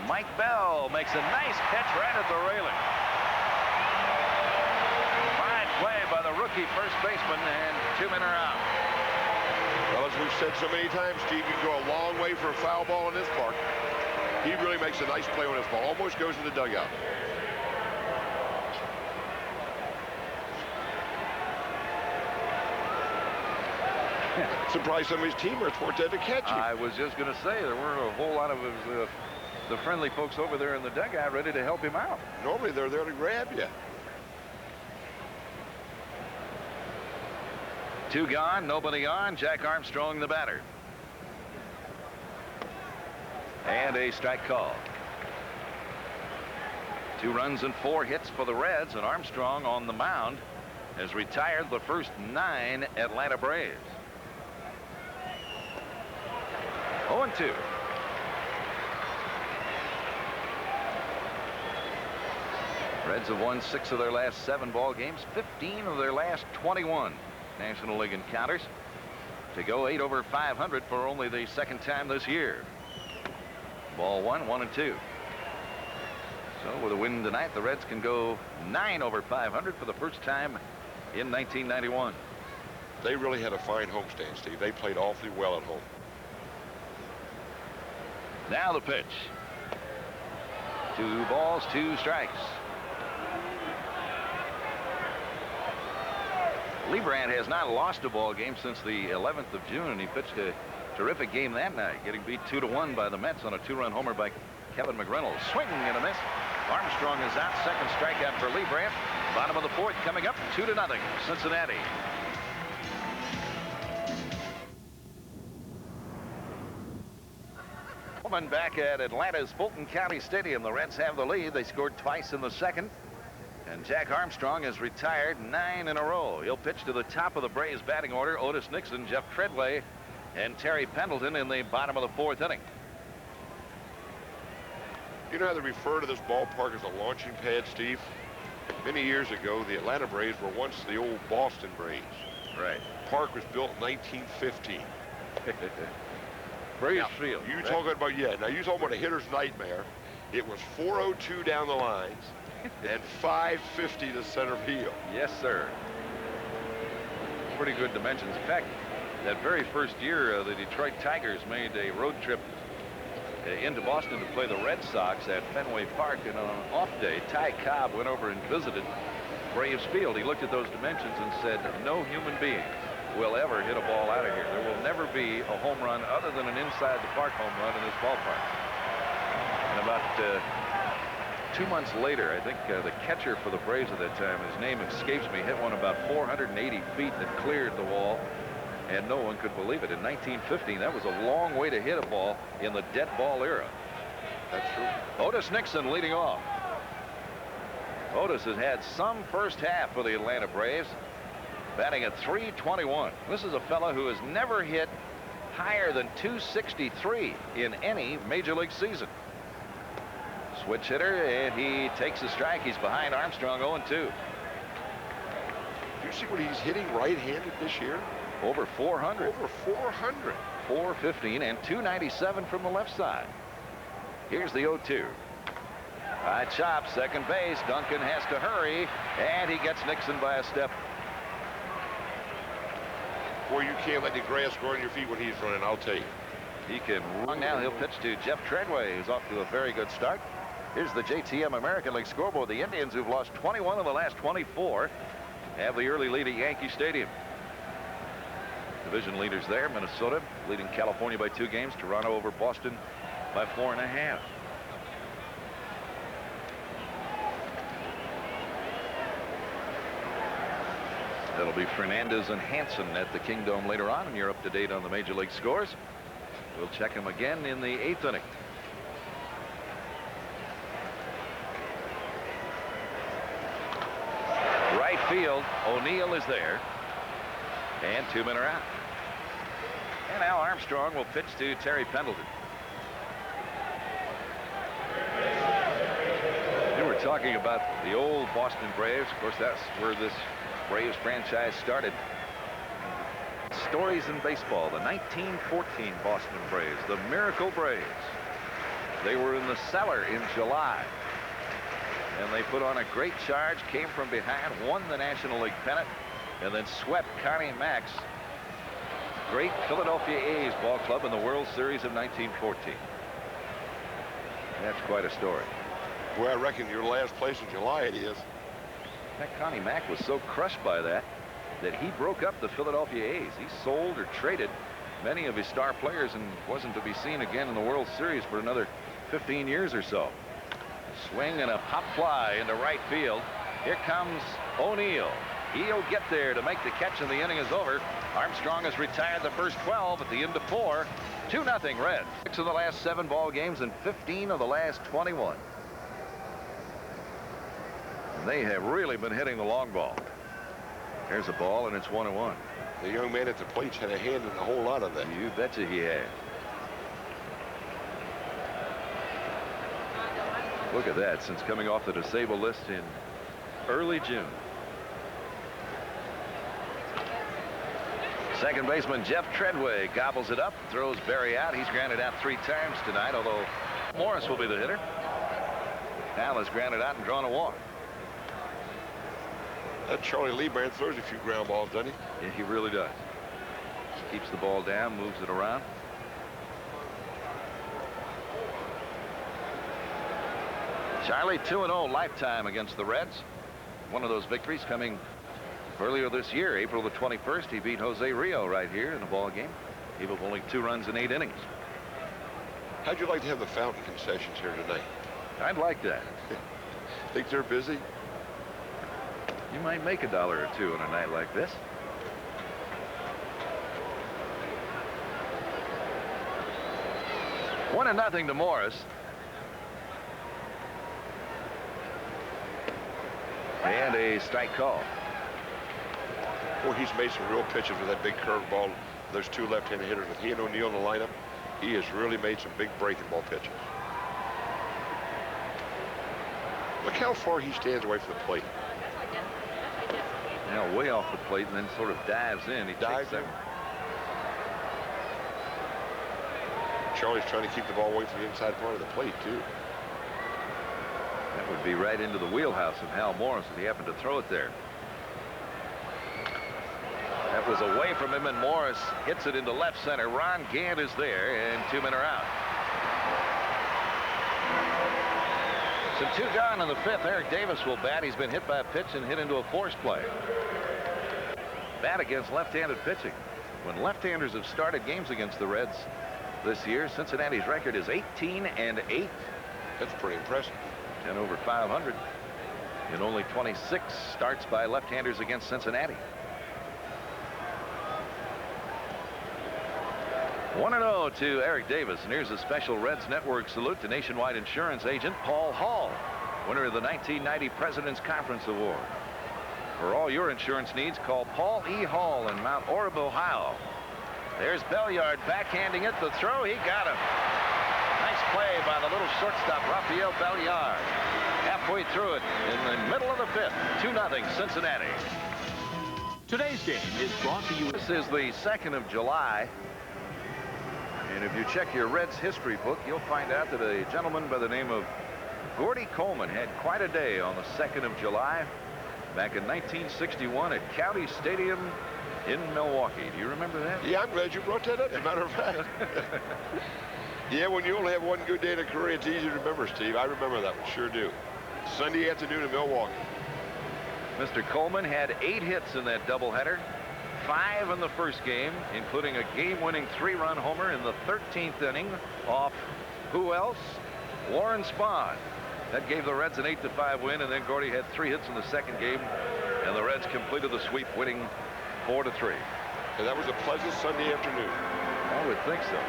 Mike Bell makes a nice catch right at the railing. Fine play by the rookie first baseman, and 2 men are out. Well, as we've said so many times, Steve, you can go a long way for a foul ball in this park. He really makes a nice play on this ball. Almost goes in the dugout. Surprised some of his teammates weren't there to catch him. I was just going to say, there weren't a whole lot of the friendly folks over there in the dugout ready to help him out. Normally they're there to grab you. 2 gone, nobody on. Jack Armstrong, the batter. And a strike call. 2 runs and 4 hits for the Reds, and Armstrong on the mound has retired the first 9 Atlanta Braves. 0-2. Reds have won 6 of their last 7 ball games, 15 of their last 21 National League encounters, to go 8 over 500 for only the second time this year. Ball 1, 1-2. So with a win tonight, the Reds can go 9 over 500 for the first time in 1991. They really had a fine homestand, Steve. They played awfully well at home. Now the pitch. 2 balls, 2 strikes. Liebrandt has not lost a ball game since the 11th of June, and he pitched a terrific game that night, getting beat 2-1 by the Mets on a 2-run homer by Kevin McReynolds. Swing and a miss. Armstrong is out. Second strikeout for Liebrandt. Bottom of the 4th coming up, 2-0 Cincinnati. Back at Atlanta's Fulton County Stadium, the Reds have the lead. They scored twice in the second, and Jack Armstrong has retired 9 in a row. He'll pitch to the top of the Braves batting order: Otis Nixon, Jeff Treadway, and Terry Pendleton in the bottom of the 4th inning. You know how they refer to this ballpark as a launching pad, Steve? Many years ago, the Atlanta Braves were once the old Boston Braves. Right. Park was built in 1915. Braves now, Field. You right? talking about, now you talking about a hitter's nightmare. It was 402 down the lines and 550 to center field. Yes, sir. Pretty good dimensions. In fact, that very first year, the Detroit Tigers made a road trip into Boston to play the Red Sox at Fenway Park, and on an off day, Ty Cobb went over and visited Braves Field. He looked at those dimensions and said, no human being will ever hit a ball out of here. There will never be a home run other than an inside the park home run in this ballpark. And about 2 months later, I think the catcher for the Braves at that time, his name escapes me, hit one about 480 feet that cleared the wall, and no one could believe it. In 1915, that was a long way to hit a ball in the dead ball era. That's true. Otis Nixon leading off. Otis has had some first half for the Atlanta Braves, batting at .321. This is a fellow who has never hit higher than .263 in any major league season. Switch hitter, and he takes a strike. He's behind Armstrong, 0-2. Do you see what he's hitting right-handed this year? Over 400. Over 400. 415 and 297 from the left side. Here's the 0-2. High chop, second base. Duncan has to hurry, and he gets Nixon by a step. Boy, you can't let the grass grow on your feet when he's running, I'll tell you. He can run now. He'll pitch to Jeff Treadway, who's off to a very good start. Here's the JTM American League scoreboard. The Indians, who've lost 21 of the last 24, have the early lead at Yankee Stadium. Division leaders there: Minnesota leading California by 2 games, Toronto over Boston by 4.5. That'll be Fernandez and Hansen at the Kingdome later on, and you're up to date on the Major League scores. We'll check them again in the 8th inning. Right field, O'Neill is there, and 2 men are out. And Al Armstrong will pitch to Terry Pendleton. We were talking about the old Boston Braves. Of course, that's where this Braves franchise started. Stories in baseball. The 1914 Boston Braves, the Miracle Braves. They were in the cellar in July, and they put on a great charge, came from behind, won the National League pennant, and then swept Connie Mack's great Philadelphia A's ball club in the World Series of 1914. That's quite a story. Well, I reckon your last place in July it is. That Connie Mack was so crushed by that he broke up the Philadelphia A's. He sold or traded many of his star players and wasn't to be seen again in the World Series for another 15 years or so. Swing and a pop fly into right field. Here comes O'Neill. He'll get there to make the catch, and the inning is over. Armstrong has retired the first 12 at the end of 4. 2-0 Reds. 6 of the last 7 ball games and 15 of the last 21. And they have really been hitting the long ball. There's a ball, and it's 1-1. The young man at the plate's had a hand in a whole lot of that. You betcha he has. Look at that, since coming off the disabled list in early June. Second baseman Jeff Treadway gobbles it up, throws Berry out. He's grounded out 3 times tonight, although Morris will be the hitter. Al has grounded out and drawn a walk. That Charlie Liebrand throws a few ground balls, doesn't he? Yeah, he really does. Keeps the ball down, moves it around. Charlie 2-0 lifetime against the Reds. One of those victories coming earlier this year, April the 21st. He beat Jose Rio right here in a ball game. Gave up only 2 runs in 8 innings. How'd you like to have the fountain concessions here tonight? I'd like that. Think they're busy? You might make $1 or 2 on a night like this. One and nothing to Morris. And a strike call. Boy, he's made some real pitches with that big curveball. There's 2 left-handed hitters with he and O'Neill in the lineup. He has really made some big breaking ball pitches. Look how far he stands away from the plate. Now way off the plate, and then sort of dives in. He dives in. Charlie's trying to keep the ball away from the inside part of the plate, too. That would be right into the wheelhouse of Hal Morris if he happened to throw it there. That was away from him, and Morris hits it into left center. Ron Gant is there, and 2 men are out. So 2 gone in the 5th. Eric Davis will bat. He's been hit by a pitch and hit into a force play. Bat against left-handed pitching. When left-handers have started games against the Reds this year, Cincinnati's record is 18-8. That's pretty impressive. 10 over 500 in only 26 starts by left-handers against Cincinnati. 1-0 to Eric Davis, and here's a special Reds Network salute to Nationwide Insurance agent Paul Hall, winner of the 1990 President's Conference Award. For all your insurance needs, call Paul E. Hall in Mount Orab, Ohio. There's Belliard backhanding it. The throw, he got him. Nice play by the little shortstop, Rafael Belliard. Halfway through it in the middle of the 5th. 2-0 Cincinnati. Today's game is brought to you. This is the 2nd of July. And if you check your Reds history book, you'll find out that a gentleman by the name of Gordy Coleman had quite a day on the 2nd of July back in 1961 at County Stadium in Milwaukee. Do you remember that? Yeah, I'm glad you brought that up, as a matter of fact. Yeah, when you only have one good day in a career, it's easy to remember, Steve. I remember that one, sure do. Sunday afternoon in Milwaukee. Mr. Coleman had 8 hits in that doubleheader. 5 in the first game, including a game-winning 3-run homer in the 13th inning off Who else? Warren Spahn. That gave the Reds an 8-5 win, and then Gordy had 3 hits in the second game, and the Reds completed the sweep, winning 4-3. And that was a pleasant Sunday afternoon. I would think so.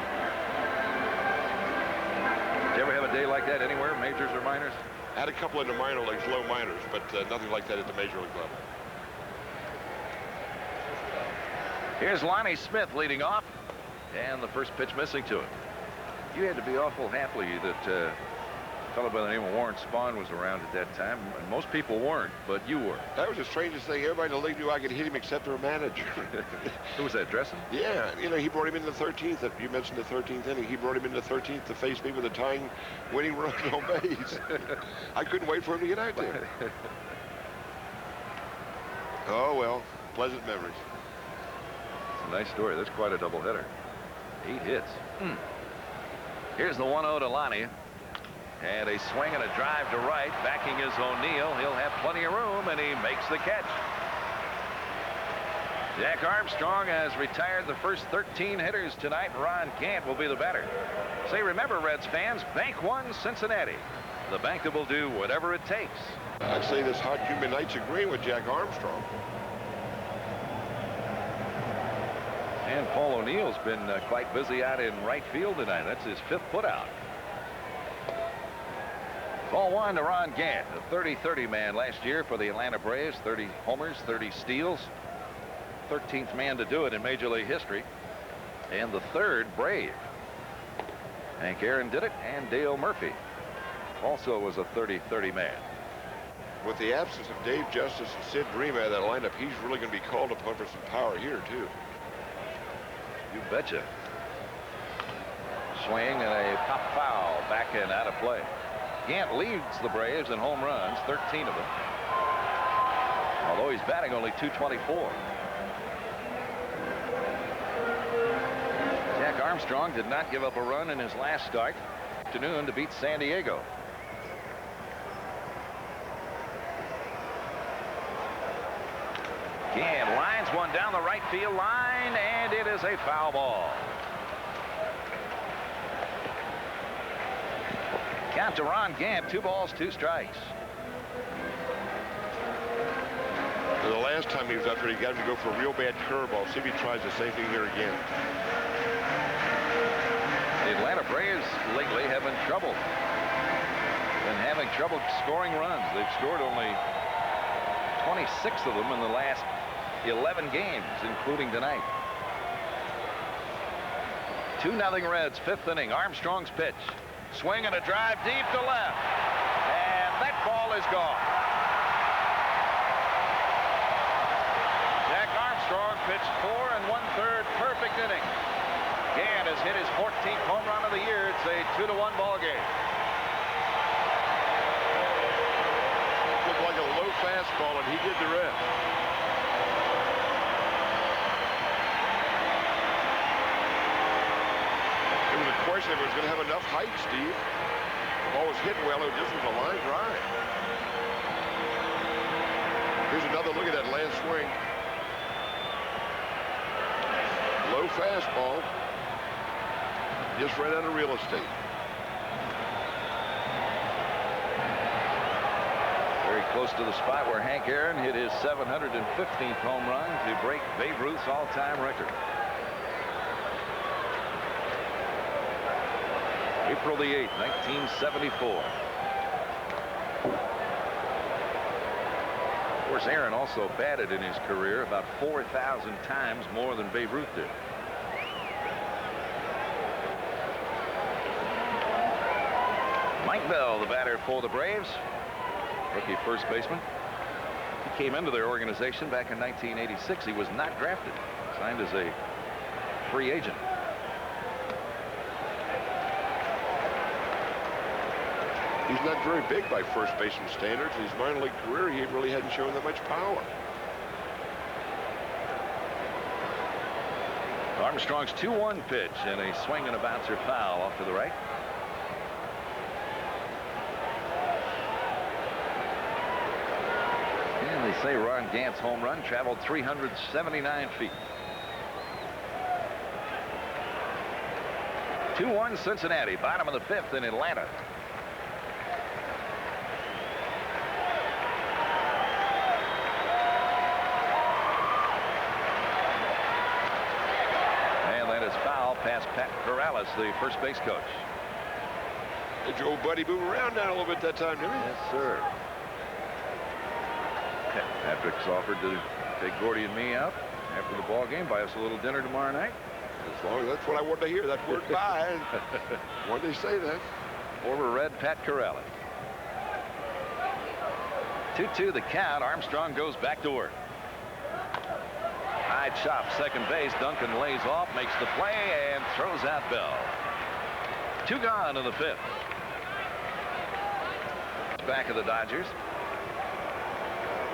Did you ever have a day like that anywhere, majors or minors? I had a couple in the minor leagues, low minors, but nothing like that at the major league level. Here's Lonnie Smith leading off, and the first pitch missing to him. You had to be awful happy that a fellow by the name of Warren Spahn was around at that time, and most people weren't, but you were. That was the strangest thing. Everybody in the league knew I could hit him except their manager. Who was that, Dressen? Yeah, you know, he brought him in the 13th. You mentioned the 13th inning. He brought him in the 13th to face me with a tying winning run on base. I couldn't wait for him to get out there. Oh, well, pleasant memories. It's a nice story. That's quite a doubleheader. 8 hits. Here's the 1-0 to Lonnie. And a swing and a drive to right. Backing is O'Neill. He'll have plenty of room, and he makes the catch. Jack Armstrong has retired the first 13 hitters tonight. Ron Gant will be the batter. Say, remember, Reds fans, Bank One Cincinnati. The bank that will do whatever it takes. I'd say this hot, humid night's agreeing with Jack Armstrong. And Paul O'Neill's been quite busy out in right field tonight. That's his 5th putout. Ball 1 to Ron Gant, a 30-30 man last year for the Atlanta Braves. 30 homers, 30 steals. 13th man to do it in Major League history. And the 3rd Brave. Hank Aaron did it, and Dale Murphy also was a 30-30 man. With the absence of Dave Justice and Sid Bream out of that lineup, he's really going to be called upon for some power here, too. You betcha. Swing and a pop foul, back and out of play. Gant leads the Braves in home runs, 13 of them. Although he's batting only .224. Jack Armstrong did not give up a run in his last start afternoon to beat San Diego. Gant lines one down the right field line, and it is a foul ball. Count to Ron Gant, 2 balls, 2 strikes. For the last time he was up there, he got him to go for a real bad curveball. See if he tries the same thing here again. The Atlanta Braves lately having trouble. Been having trouble scoring runs. They've scored only 26 of them in the last 11 games, including tonight. 2-0 Reds, 5th inning. Armstrong's pitch. Swing and a drive deep to left. And that ball is gone. Jack Armstrong pitched 4 1/3 perfect inning. Gant has hit his 14th home run of the year. It's a 2-1 ball game. Looked like a low fastball, and he did the rest. It was a question if it was going to have enough height, Steve. The ball was hit well. It just was a line drive. Here's another look at that last swing. Low fastball. Just ran out of real estate. Very close to the spot where Hank Aaron hit his 715th home run to break Babe Ruth's all-time record. April the 8th, 1974. Of course, Aaron also batted in his career about 4,000 times more than Babe Ruth did. Mike Bell, the batter for the Braves. Rookie first baseman. He came into their organization back in 1986. He was not drafted. Signed as a free agent. He's not very big by first baseman standards. In his minor league career, he really hadn't shown that much power. Armstrong's 2-1 pitch and a swing and a bouncer foul off to the right. And they say Ron Gant's home run traveled 379 feet. 2-1 Cincinnati. Bottom of the 5th in Atlanta. And that is foul past Pat Corrales, the first base coach. Did your old buddy move around down a little bit that time, didn't he? Yes, sir. Patrick's offered to take Gordy and me out after the ball game, buy us a little dinner tomorrow night. As long as that's what I wanted to hear, that word buy. Why did they say that? Former Red Pat Corrales. 2-2 the count. Armstrong goes back to work. High chop, second base. Duncan lays off, makes the play, and throws out Bell. 2 gone in the 5th. Back of the Dodgers.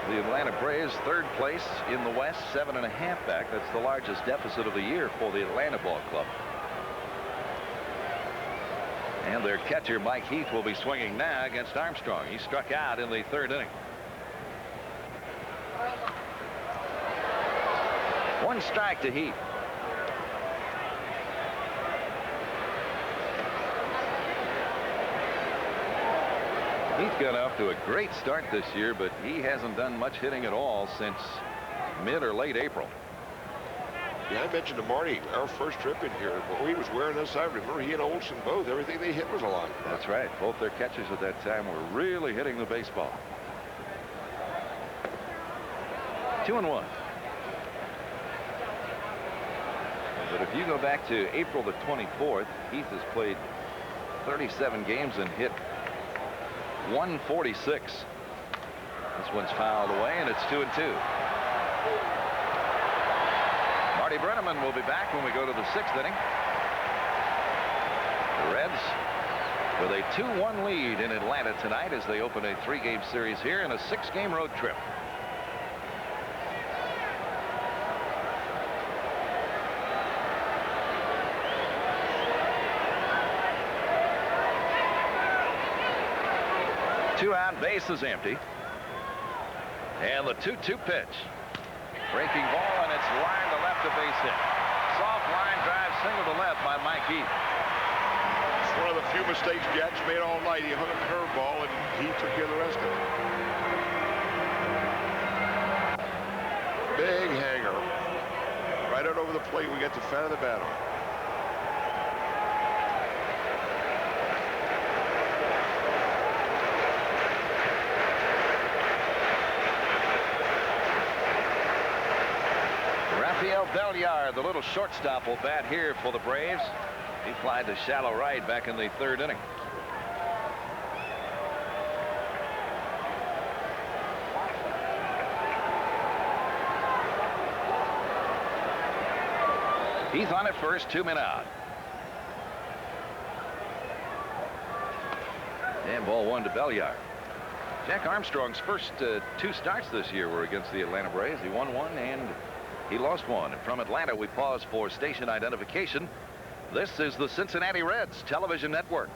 The Atlanta Braves, 3rd place in the West, 7.5 back. That's the largest deficit of the year for the Atlanta ball club. And their catcher, Mike Heath, will be swinging now against Armstrong. He struck out in the 3rd inning. 1 strike to Heath. Heath got off to a great start this year, but he hasn't done much hitting at all since mid or late April. Yeah, I mentioned to Marty our first trip in here. When he was wearing this, I remember he and Olsen both. Everything they hit was a line. That's right. Both their catchers at that time were really hitting the baseball. 2-1. But if you go back to April the 24th, Heath has played 37 games and hit 146. This one's fouled away, and it's 2-2. Marty Brenneman will be back when we go to the 6th inning. The Reds with a 2-1 lead in Atlanta tonight as they open a 3-game series here in a 6-game road trip. Two out, base is empty. And the 2-2 pitch. Breaking ball, and it's line to left, a base hit. Soft line drive, single to left by Mike Heath. It's one of the few mistakes Jack's made all night. He hung a curveball, and he took care of the rest of it. Big hanger. Right out over the plate, we get the fan of the battle. Belliard, the little shortstop, will bat here for the Braves. He flied to shallow right back in the 3rd inning. Heath on at first, 2 men out. And ball 1 to Belliard. Jack Armstrong's first 2 starts this year were against the Atlanta Braves. He won 1 and he lost 1. And from Atlanta, we pause for station identification. This is the Cincinnati Reds Television Network.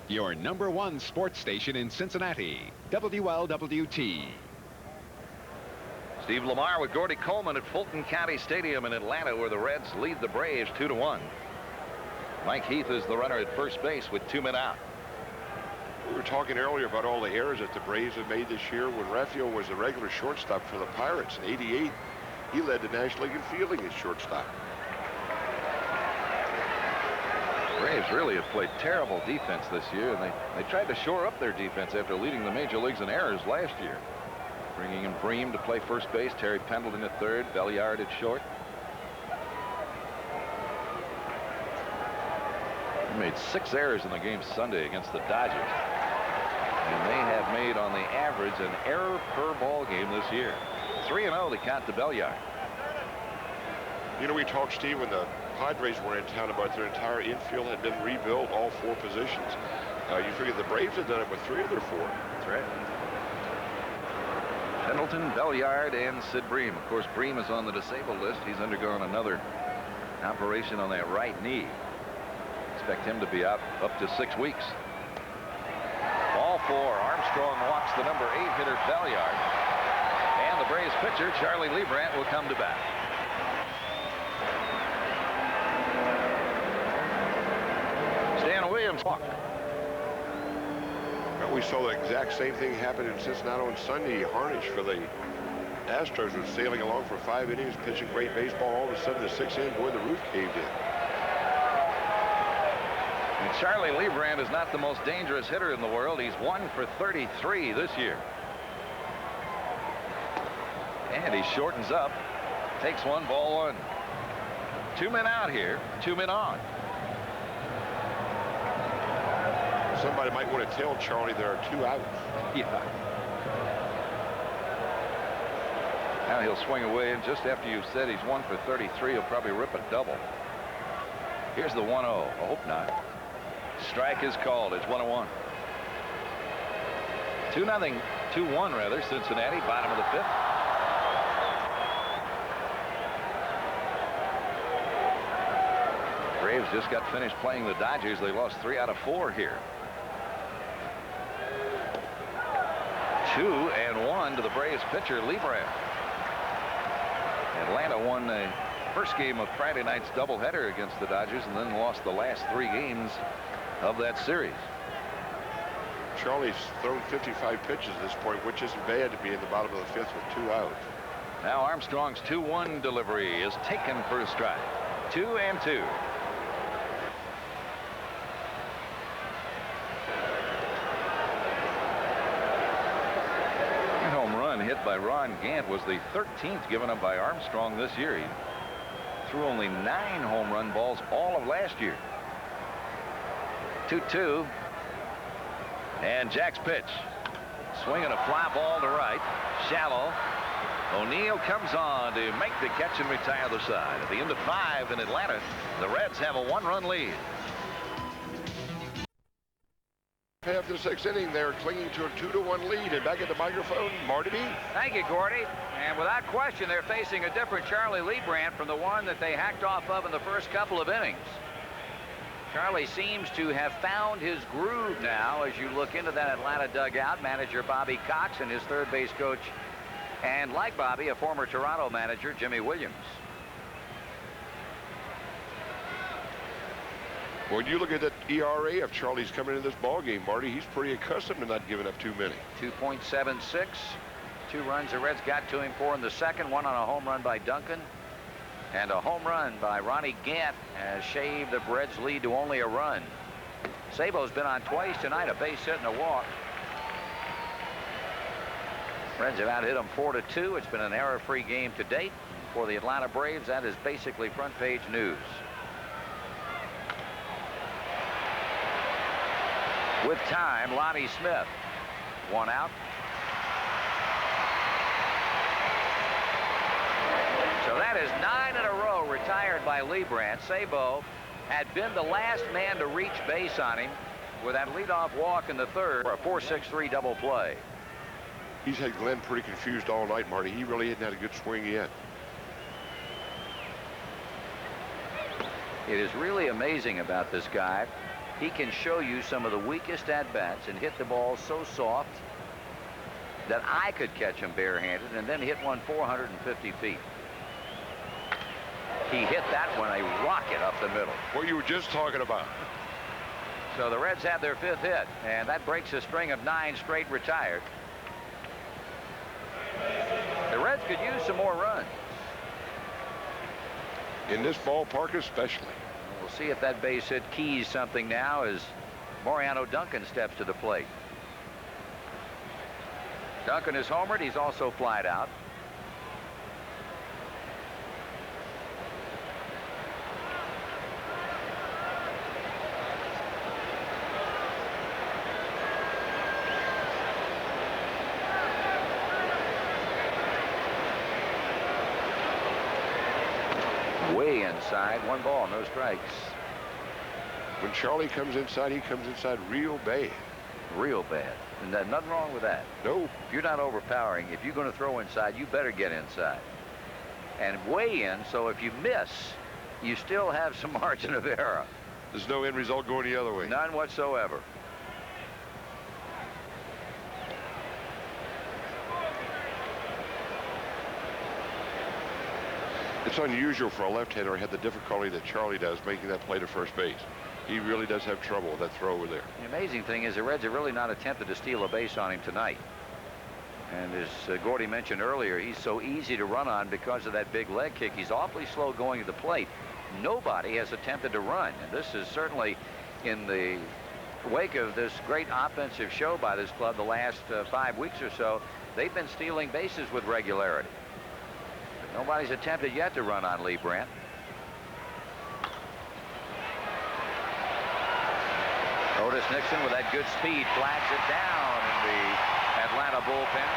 Your #1 sports station in Cincinnati, WLWT. Steve Lamar with Gordy Coleman at Fulton County Stadium in Atlanta, where the Reds lead the Braves 2-1. Mike Heath is the runner at first base with 2 men out. We were talking earlier about all the errors that the Braves have made this year. When Raphael was the regular shortstop for the Pirates in '88, he led the National League in fielding as shortstop. Braves really have played terrible defense this year, and they tried to shore up their defense after leading the major leagues in errors last year. Bringing in Bream to play first base, Terry Pendleton at 3rd, Belliard at short. They made 6 errors in the game Sunday against the Dodgers. And they have made, on the average, an error per ball game this year. 3-0 the count to Belliard. You know, we talked, Steve, when the Padres were in town about their entire infield had been rebuilt, all 4 positions. You figure the Braves have done it with 3 of their 4. That's right. Pendleton, Belliard, and Sid Bream. Of course, Bream is on the disabled list. He's undergone another operation on that right knee. Expect him to be out up to 6 weeks. Ball 4. Armstrong walks the number 8 hitter Belliard. And the Braves pitcher, Charlie Leibrandt, will come to bat. walk. Well, we saw the exact same thing happen in Cincinnati on Sunday. Harnish for the Astros was sailing along for 5 innings, pitching great baseball. All of a sudden, the 6th inning, boy, the roof caved in. And Charlie Lebrand is not the most dangerous hitter in the world. He's 1 for 33 this year. And he shortens up, takes 1, ball 1. 2 men out here, 2 men on. Somebody might want to tell Charlie there are 2 outs. Yeah. Now he'll swing away, and just after you've said he's 1 for 33, he'll probably rip a double. Here's the 1-0. I hope not. Strike is called. It's 1-1. 2-0, 2-1 rather. Cincinnati, bottom of the 5th. Braves just got finished playing the Dodgers. They lost 3 out of 4 here. 2-1 to the Braves pitcher, Lebrand. Atlanta won the first game of Friday night's doubleheader against the Dodgers and then lost the last 3 games of that series. Charlie's thrown 55 pitches at this point, which isn't bad to be in the bottom of the 5th with 2 outs. Now Armstrong's 2-1 delivery is taken for a strike. 2-2. Hit by Ron Gant was the 13th given up by Armstrong this year. He threw only 9 home run balls all of last year. 2-2. And Jack's pitch. Swinging a fly ball to right. Shallow. O'Neill comes on to make the catch and retire the side. At the end of 5 in Atlanta, the Reds have a 1-run lead. After the 6th inning, they're clinging to a 2-1 lead. And back at the microphone, Marty B. Thank you, Gordy. And without question, they're facing a different Charlie Lebrand from the one that they hacked off of in the first couple of innings. Charlie seems to have found his groove now as you look into that Atlanta dugout. Manager Bobby Cox and his third base coach, and like Bobby, a former Toronto manager, Jimmy Williams. When you look at that ERA of Charlie's coming into this ball game, Marty, he's pretty accustomed to not giving up too many. 2.76. 2 runs the Reds got to him 4 in the second. 1 on a home run by Duncan. And a home run by Ronnie Gant has shaved the Reds' lead to only a run. Sabo's been on twice tonight, a base hit and a walk. Reds have out-hit them 4-2. It's been an error-free game to date. For the Atlanta Braves, that is basically front-page news. With time, Lonnie Smith. 1 out. So that is 9 in a row retired by Lebrand. Sabo had been the last man to reach base on him with that leadoff walk in the 3rd for a 4-6-3 double play. He's had Glenn pretty confused all night, Marty. He really hasn't had a good swing yet. It is really amazing about this guy. He can show you some of the weakest at-bats and hit the ball so soft that I could catch him barehanded and then hit one 450 feet. He hit that one a rocket up the middle. What you were just talking about. So the Reds have their 5th hit, and that breaks a string of 9 straight retired. The Reds could use some more runs. In this ballpark especially. We'll see if that base hit keys something now as Mariano Duncan steps to the plate. Duncan is homered. He's also flied out. Way inside, 1 ball, no strikes. When Charlie comes inside, he comes inside real bad. Real bad. And there's nothing wrong with that. No. If you're not overpowering, if you're going to throw inside, you better get inside. And way in, so if you miss, you still have some margin of error. There's no end result going the other way. None whatsoever. It's unusual for a left-hander to have the difficulty that Charlie does making that play to first base. He really does have trouble with that throw over there. The amazing thing is the Reds have really not attempted to steal a base on him tonight. And as Gordy mentioned earlier, he's so easy to run on because of that big leg kick. He's awfully slow going to the plate. Nobody has attempted to run. And this is certainly in the wake of this great offensive show by this club the last 5 weeks or so. They've been stealing bases with regularity. But nobody's attempted yet to run on Lee Brandt. Otis Nixon with that good speed flags it down in the Atlanta bullpen.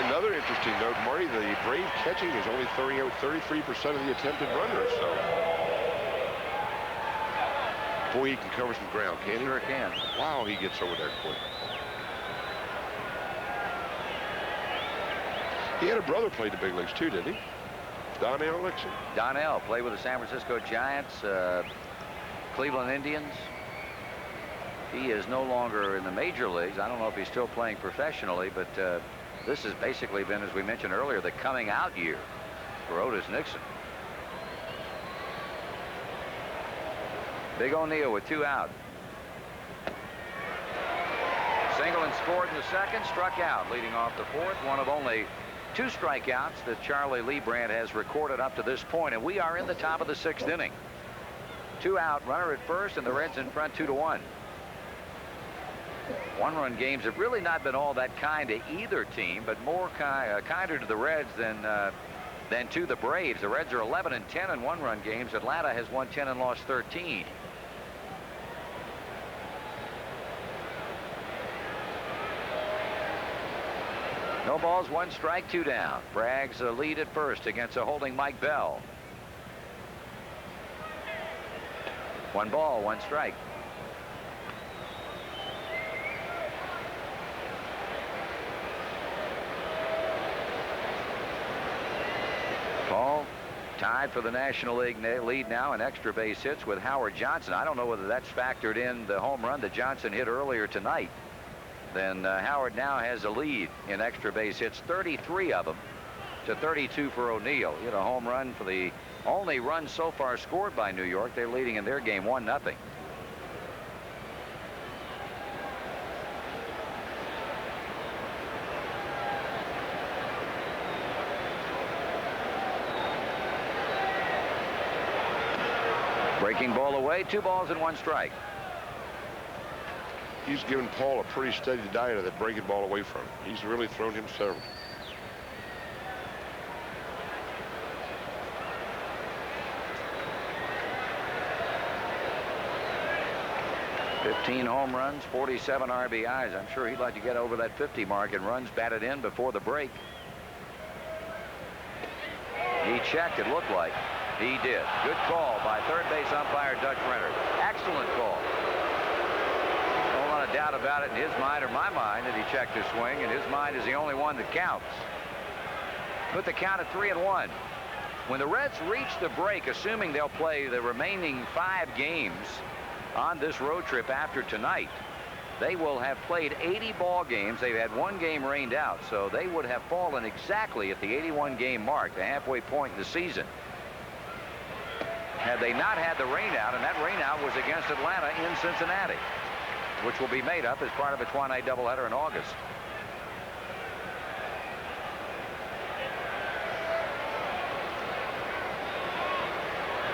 Another interesting note, Marty, the Brave catching is only 33% of the attempted runners. So, boy, he can cover some ground, can't he? Sure can. Wow, he gets over there quick. He had a brother play the big leagues too, didn't he? Donnell Nixon. Donnell played with the San Francisco Giants, Cleveland Indians. He is no longer in the major leagues. I don't know if he's still playing professionally, but this has basically been, as we mentioned earlier, the coming out year for Otis Nixon. Big O'Neill with 2 out. Single and scored in the second, struck out leading off the fourth. One of only 2 strikeouts that Charlie Lee Brandt has recorded up to this point, and we are in the top of the 6th inning. 2 out, runner at first, and the Reds in front 2-1. One-run games have really not been all that kind to either team, but more kinder to the Reds than to the Braves. The Reds are 11-10 in one-run games. Atlanta has won 10 and lost 13. No balls, 1 strike, 2 down. Bragg's a lead at first against a holding Mike Bell. 1 ball, 1 strike. Paul tied for the National League lead now in extra base hits with Howard Johnson. I don't know whether that's factored in the home run that Johnson hit earlier tonight. Then Howard now has a lead in extra base hits, 33 of them to 32 for O'Neill. He had a home run for the only run so far scored by New York. They're leading in their game 1-0. Breaking ball away, 2 balls and 1 strike. He's given Paul a pretty steady diet of that breaking ball away from him. He's really thrown him several. "15 home runs, 47 RBIs. I'm sure he'd like to get over that 50 mark and runs batted in before the break. He checked, it looked like. He did. Good call by third base umpire Dutch Renner. Excellent call. No lot of doubt about it in his mind or my mind that he checked his swing, and his mind is the only one that counts. Put the count at 3-1. When the Reds reach the break, assuming they'll play the remaining 5 games on this road trip after tonight, they will have played 80 ball games. They've had 1 game rained out, so they would have fallen exactly at the 81 game mark, the halfway point in the season, had they not had the rain out, and that rain out was against Atlanta in Cincinnati, which will be made up as part of a twilight doubleheader in August.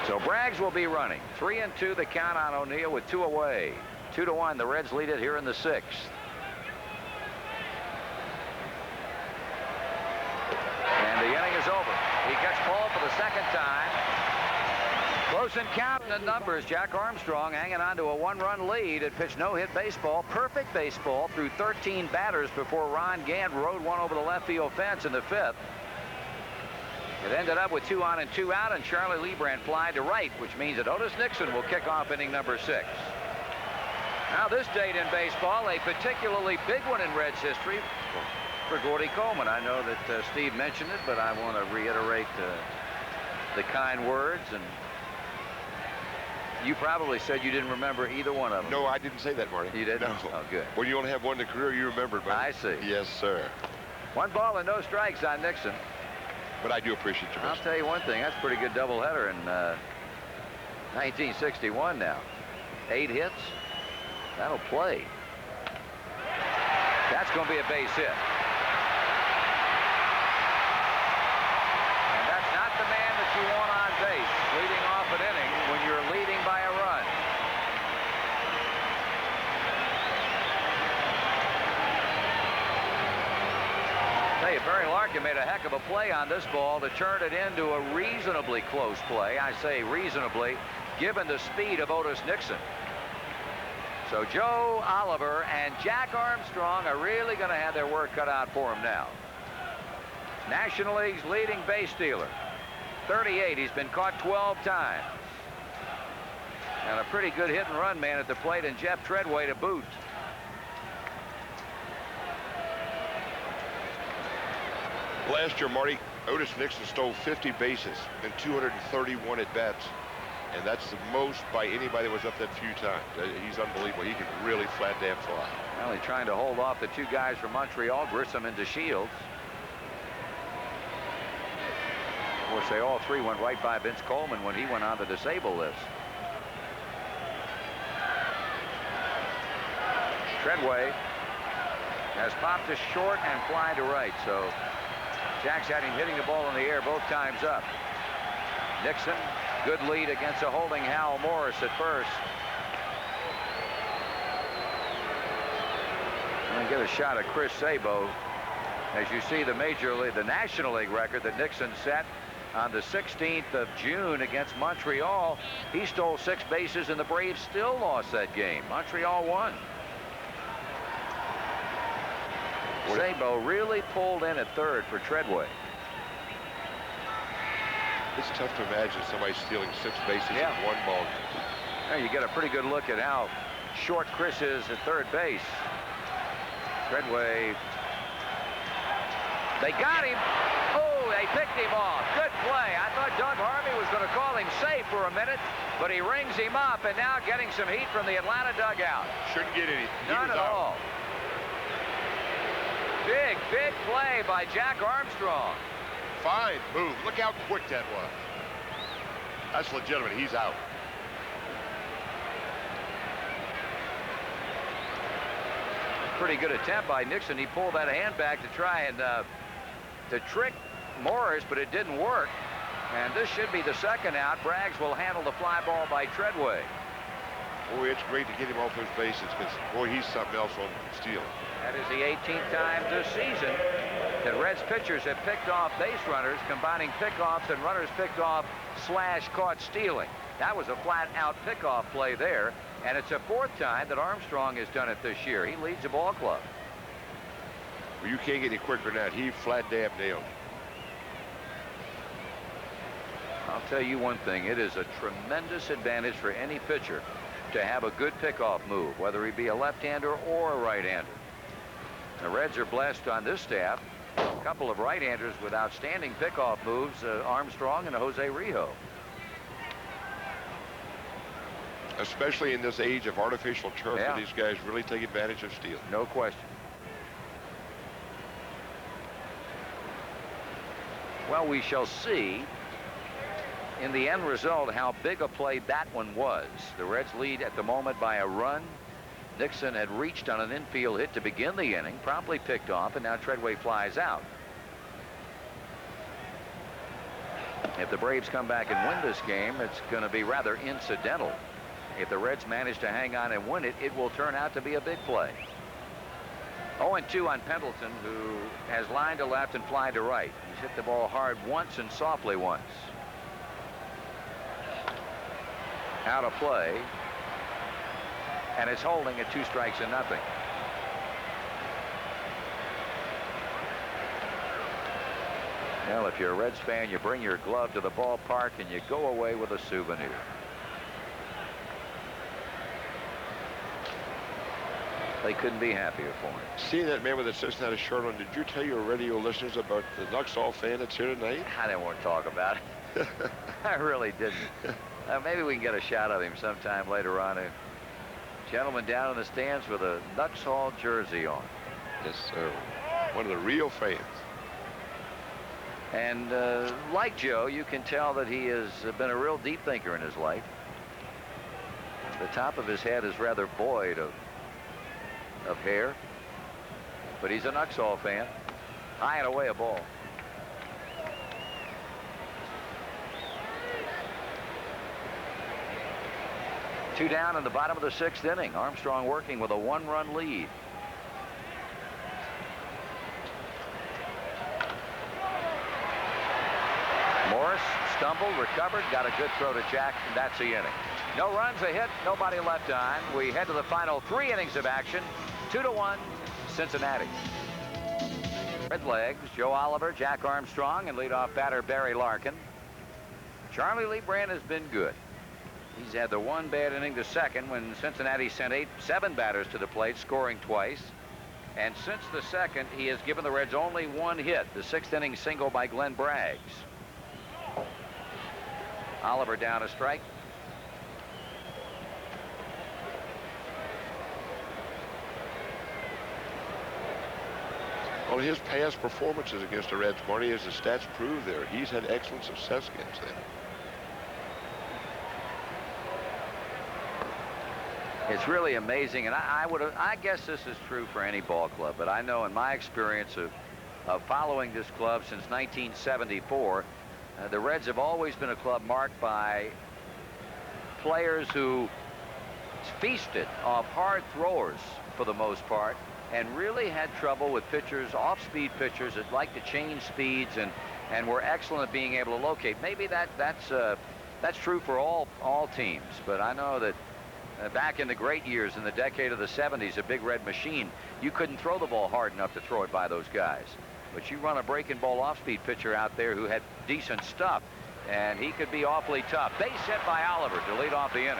So Braggs will be running. 3-2 the count on O'Neill with 2 away. 2-1. The Reds lead it here in the 6th. And the inning is over. He gets Paul for the 2nd time. Close encounter in the numbers. Jack Armstrong hanging on to a 1-run lead. It pitched no-hit baseball, perfect baseball through 13 batters before Ron Gant rode one over the left field fence in the 5th. It ended up with 2 on and 2 out, and Charlie Lee Brandt flied to right, which means that Otis Nixon will kick off inning number 6. Now this date in baseball, a particularly big one in Reds history for Gordy Coleman. I know that Steve mentioned it, but I want to reiterate the kind words. And you probably said you didn't remember either one of them. No, I didn't say that, Marty. You didn't? No. Oh, good. When you only have one in a career, you remember it. I see. Yes, sir. 1 ball and no strikes on Nixon. But I do appreciate your I'll message. tell you one thing. That's a pretty good doubleheader, and 1961 now. 8 hits. That'll play. That's going to be a base hit. And that's not the man that you want on base, leading off an inning when you're leading by a run. Tell you, Barry Larkin made a heck of a play on this ball to turn it into a reasonably close play. I say reasonably, given the speed of Otis Nixon. So Joe Oliver and Jack Armstrong are really going to have their work cut out for him now. National League's leading base stealer. 38. He's been caught 12 times. And a pretty good hit and run man at the plate, and Jeff Treadway to boot. Last year, Marty, Otis Nixon stole 50 bases in 231 at-bats. And that's the most by anybody that was up that few times. He's unbelievable. He can really flat damn fly. Well, he's trying to hold off the 2 guys from Montreal, Grissom and DeShields. Of course, they all 3 went right by Vince Coleman when he went on the disabled list. Treadway has popped to short and fly to right. So Jack's had him hitting the ball in the air both times up. Nixon, good lead against a holding Hal Morris at first. And get a shot at Chris Sabo. As you see, the the National League record that Nixon set on the 16th of June against Montreal. He stole 6 bases, and the Braves still lost that game. Montreal won. Sabo really pulled in at third for Treadway. It's tough to imagine somebody stealing 6 bases in one ball. Now you get a pretty good look at how short Chris is at third base. Treadway. They got him. Oh, they picked him off. Good play. I thought Doug Harvey was going to call him safe for a minute, but he rings him up, and now getting some heat from the Atlanta dugout. Shouldn't get any. None at all. Big play by Jack Armstrong. Fine move. Look how quick that was. That's legitimate. He's out. Pretty good attempt by Nixon. He pulled that hand back to try and to trick Morris, but it didn't work. And this should be the second out. Braggs will handle the fly ball by Treadway. Boy, it's great to get him off those bases, because boy, he's something else on stealing. That is the 18th time this season that Reds pitchers have picked off base runners, combining pickoffs and runners picked off / caught stealing. That was a flat-out pickoff play there, and it's a 4th time that Armstrong has done it this year. He leads the ball club. Well, you can't get any quicker than that. He flat damn nailed it. I'll tell you one thing. It is a tremendous advantage for any pitcher to have a good pickoff move, whether he be a left-hander or a right-hander. The Reds are blessed on this staff. A couple of right-handers with outstanding pickoff moves, Armstrong and Jose Rijo. Especially in this age of artificial turf, where these guys really take advantage of stealing. No question. Well, we shall see in the end result how big a play that one was. The Reds lead at the moment by a run. Nixon had reached on an infield hit to begin the inning, promptly picked off, and now Treadway flies out. If the Braves come back and win this game, it's going to be rather incidental. If the Reds manage to hang on and win it, it will turn out to be a big play. 0-2 on Pendleton, who has lined to left and fly to right. He's hit the ball hard once and softly once. Out of play. And it's holding at 2 strikes and nothing. Well, if you're a Reds fan, you bring your glove to the ballpark and you go away with a souvenir. They couldn't be happier for him. Seeing that man with the Cincinnati shirt on, did you tell your radio listeners about the Nuxall fan that's here tonight? I didn't want to talk about it. I really didn't. Maybe we can get a shot of him sometime later on. A gentleman down in the stands with a Nuxall jersey on. Yes, sir. One of the real fans. And like Joe, you can tell that he has been a real deep thinker in his life. The top of his head is rather void of hair, but he's a Nuxall fan. High and away a ball. Two down in the bottom of the 6th inning. Armstrong working with a 1-run lead. Morris stumbled, recovered, got a good throw to Jack, and that's the inning. No runs, a hit, nobody left on. We head to the final 3 innings of action. 2-1, Cincinnati. Red legs, Joe Oliver, Jack Armstrong, and leadoff batter Barry Larkin. Charlie Lee Brandt has been good. He's had the one bad inning to second when Cincinnati sent 7 batters to the plate, scoring twice. And since the second, he has given the Reds only 1 hit, the 6th inning single by Glenn Braggs. Oliver down a strike. Well, his past performances against the Reds, Marty, as the stats prove there, he's had excellent success against them. It's really amazing, and I guess this is true for any ball club, but I know in my experience of following this club since 1974, the Reds have always been a club marked by players who feasted off hard throwers for the most part, and really had trouble with pitchers, off-speed pitchers that like to change speeds and were excellent at being able to locate. Maybe that's true for all teams, but I know that back in the great years in the decade of the 70s, a Big Red Machine, you couldn't throw the ball hard enough to throw it by those guys. But you run a breaking ball off-speed pitcher out there who had decent stuff, and he could be awfully tough. Base hit by Oliver to lead off the inning.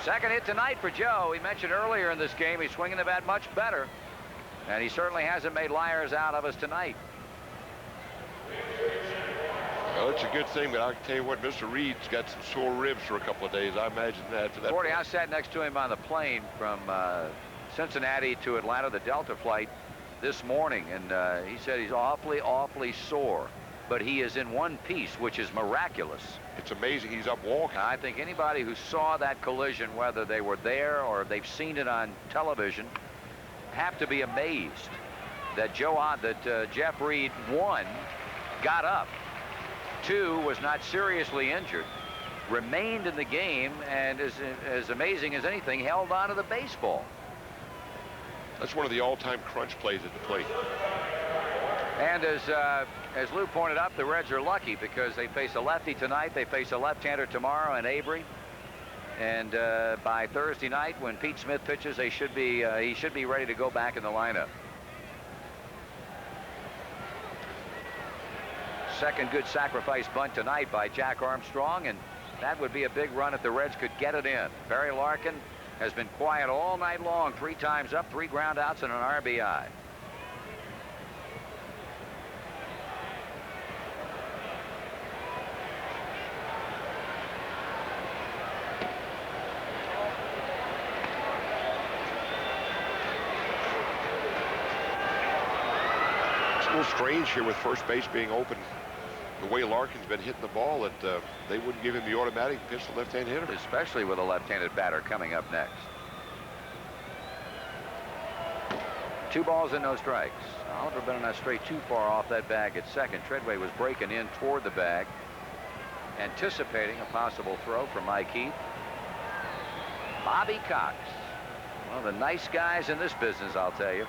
Second hit tonight for Joe. He mentioned earlier in this game he's swinging the bat much better, and he certainly hasn't made liars out of us tonight. Well, it's a good thing, but I'll tell you what, Mr. Reed's got some sore ribs for a couple of days. I imagine that. Gordy, I sat next to him on the plane from Cincinnati to Atlanta, the Delta flight, this morning, and he said he's awfully sore, but he is in one piece, which is miraculous. It's amazing he's up walking. I think anybody who saw that collision, whether they were there or they've seen it on television, have to be amazed that Jeff Reed, 1, got up, 2, was not seriously injured, remained in the game, and as amazing as anything, held on to the baseball. That's one of the all-time crunch plays at the plate. And as Lou pointed out, the Reds are lucky because they face a lefty tonight. They face a left-hander tomorrow in Avery. And by Thursday night, when Pete Smith pitches, he should be ready to go back in the lineup. Second good sacrifice bunt tonight by Jack Armstrong, and that would be a big run if the Reds could get it in. Barry Larkin has been quiet all night long, 3 times up, 3 ground outs, and an RBI. It's a little strange here with first base being open. The way Larkin's been hitting the ball, that they wouldn't give him the automatic pitch to left-hand hitter. Especially with a left-handed batter coming up next. 2 balls and no strikes. Oliver been not straight too far off that bag at second. Treadway was breaking in toward the bag, anticipating a possible throw from Mike Heath. Bobby Cox, one of the nice guys in this business, I'll tell you.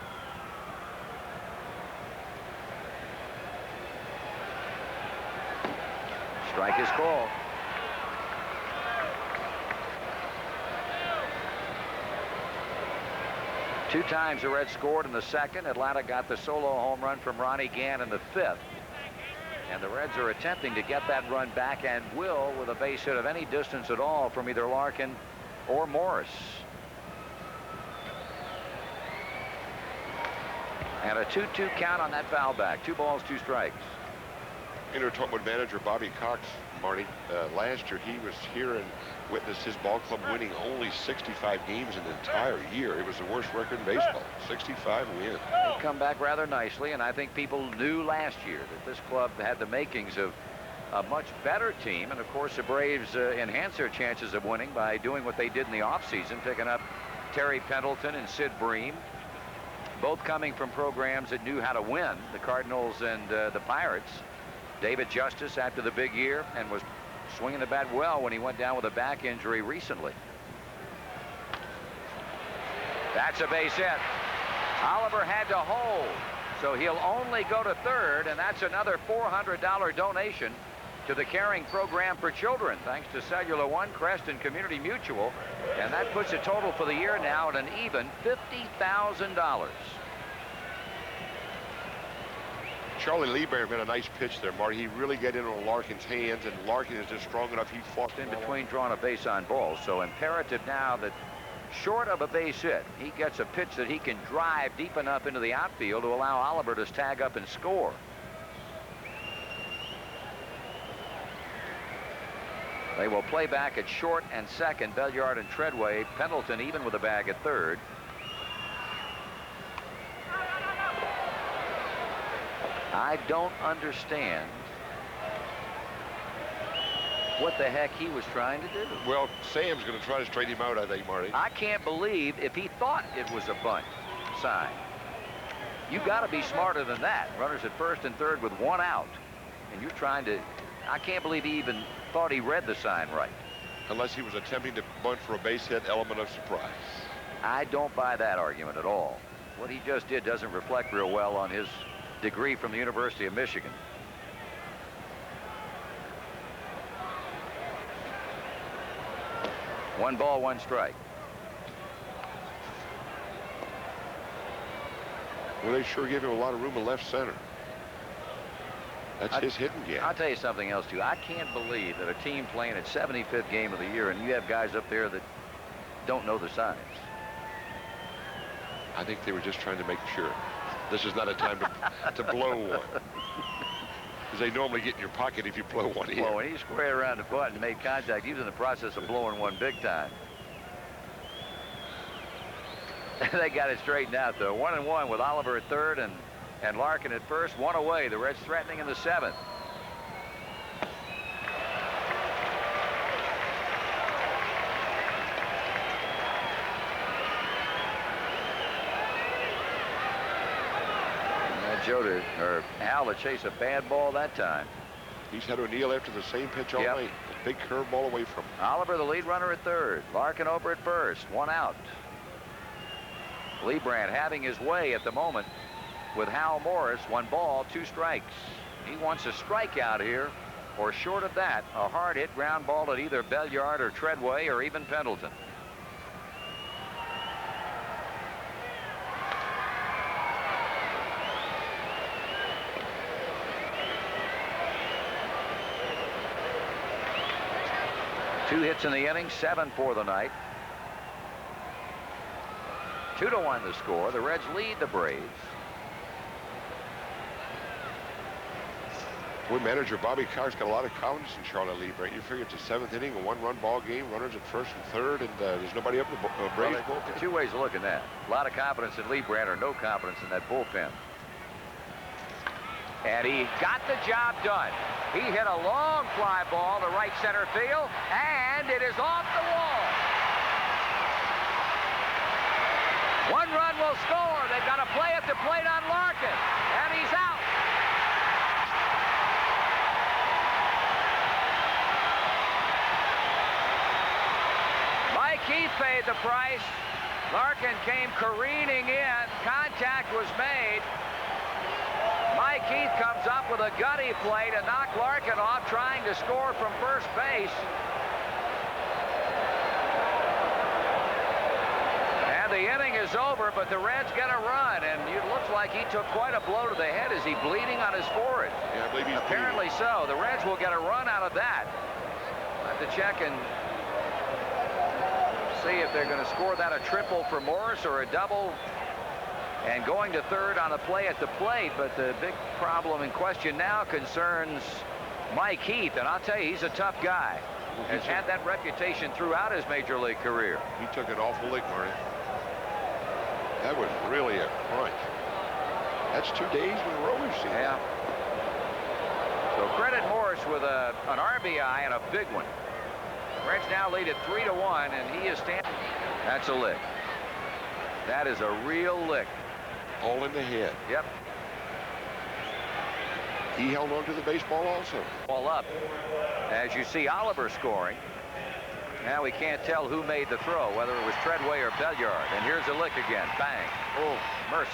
Strike is called. Two times the Reds scored in the second. Atlanta got the solo home run from Ronnie Gann in the 5th. And the Reds are attempting to get that run back, and will, with a base hit of any distance at all from either Larkin or Morris. And a 2-2 count on that foul back. 2 balls, 2 strikes. You know, talking with manager Bobby Cox, Marty, last year he was here and witnessed his ball club winning only 65 games in the entire year. It was the worst record in baseball. 65 wins. They come back rather nicely, and I think people knew last year that this club had the makings a much better team. And, of course, the Braves enhance their chances of winning by doing what they did in the offseason, picking up Terry Pendleton and Sid Bream, both coming from programs that knew how to win, the Cardinals and the Pirates. David Justice after the big year and was swinging the bat well when he went down with a back injury recently. That's a base hit. Oliver had to hold, so he'll only go to third, and that's another $400 donation to the Caring Program for Children, thanks to Cellular One, Crest, and Community Mutual. And that puts a total for the year now at an even $50,000. Charlie Lieber made a nice pitch there, Marty. He really got in on Larkin's hands, and Larkin is just strong enough. He fought in between drawing a base on ball. So imperative now that short of a base hit, he gets a pitch that he can drive deep enough into the outfield to allow Oliver to tag up and score. They will play back at short and second, Belliard and Treadway. Pendleton even with a bag at third. I don't understand what the heck he was trying to do. Well, Sam's going to try to straighten him out, I think, Marty. I can't believe if he thought it was a bunt sign. You got to be smarter than that. Runners at first and third with one out, and you're trying to. I can't believe he even thought he read the sign right. Unless he was attempting to bunt for a base hit, element of surprise. I don't buy that argument at all. What he just did doesn't reflect real well on his degree from the University of Michigan. One ball, one strike. Well, they sure gave him a lot of room in left center. That's his hidden gap. I'll tell you something else, too. I can't believe that a team playing its 75th game of the year and you have guys up there that don't know the signs. I think they were just trying to make sure. This is not a time to blow one. Because they normally get in your pocket if you blow one in. Well, when he squared around the butt and made contact, he was in the process of blowing one big time. They got it straightened out, though. 1-1 with Oliver at third and Larkin at first. One away. The Reds threatening in the seventh. Or Hal to chase a bad ball that time. He's had O'Neill after the same pitch all night. Big curveball away from him. Oliver, the lead runner at third. Larkin over at first. One out. Leibrandt having his way at the moment with Hal Morris. One ball, two strikes. He wants a strikeout here, or short of that, a hard hit ground ball at either Belliard or Treadway or even Pendleton. Two hits in the inning, 7 for the night. 2-1 the score. The Reds lead the Braves. Boy, manager Bobby Carr's got a lot of confidence in Charlie Lieber. You figure it's a 7th inning, a one-run ball game, runners at first and third, and there's nobody up in the Braves bullpen. Two ways to look at that. A lot of confidence in Leibrandt or no confidence in that bullpen. And he got the job done. He hit a long fly ball to right center field, and it is off the wall. One run will score. They've got a play at the plate on Larkin, and he's out. Mike Heath paid the price. Larkin came careening in. Contact was made. Mike Heath comes up with a gutty play to knock Larkin off, trying to score from first base. And the inning is over, but the Reds get a run, and it looks like he took quite a blow to the head. Is he bleeding on his forehead? Yeah, I believe he's apparently bleeding. So. The Reds will get a run out of that. I'll have to check and see if they're going to score that a triple for Morris or a double. And going to third on a play at the plate, but the big problem in question now concerns Mike Heath, and I'll tell you, he's a tough guy. Has had that reputation throughout his major league career. He took an awful lick, Marty. That was really a crunch. That's 2 days in a row we've seen. Yeah. So So credit Morris with an RBI and a big one. Reds now lead at 3-1, and he is standing. That's a lick. That is a real lick. All in the head. Yep. He held on to the baseball also. Ball up. As you see Oliver scoring. Now we can't tell who made the throw, whether it was Treadway or Belliard. And here's a lick again. Bang. Oh, mercy.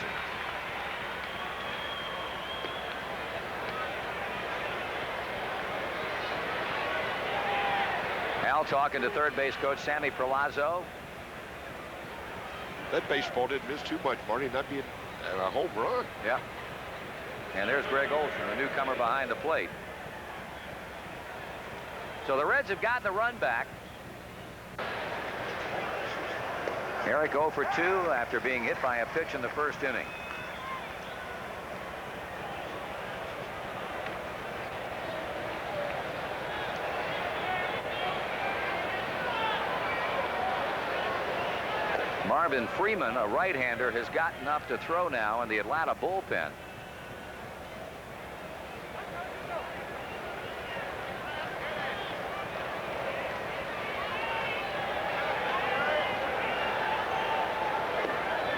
Al talking to third base coach Sammy Perlazzo. That baseball didn't miss too much, Marty, not being a home run. Yeah. And there's Greg Olson, the newcomer behind the plate. So the Reds have gotten the run back. Eric 0 for 2 after being hit by a pitch in the first inning. Marvin Freeman, a right-hander, has gotten up to throw now in the Atlanta bullpen.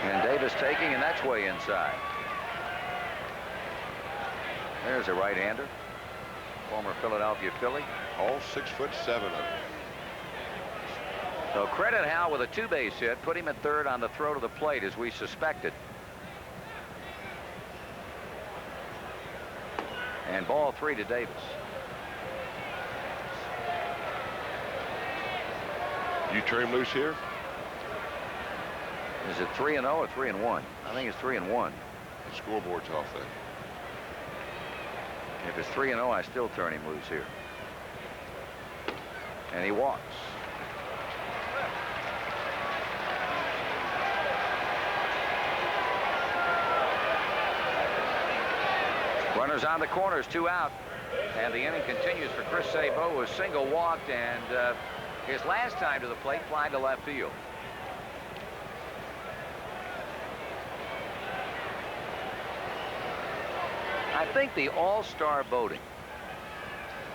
And Davis taking, and that's way inside. There's a right-hander, former Philadelphia Philly. All 6'7" of them. So credit Hal with a two-base hit, put him at third on the throw to the plate as we suspected. And ball 3 to Davis. You turn him loose here? Is it 3-0 or 3-1? I think it's 3-1. The scoreboard's off then. If it's 3-0, I still turn him loose here. And he walks. Runners on the corners, 2 out. And the inning continues for Chris Sabo, who was single walked, and his last time to the plate flying to left field. I think the all-star voting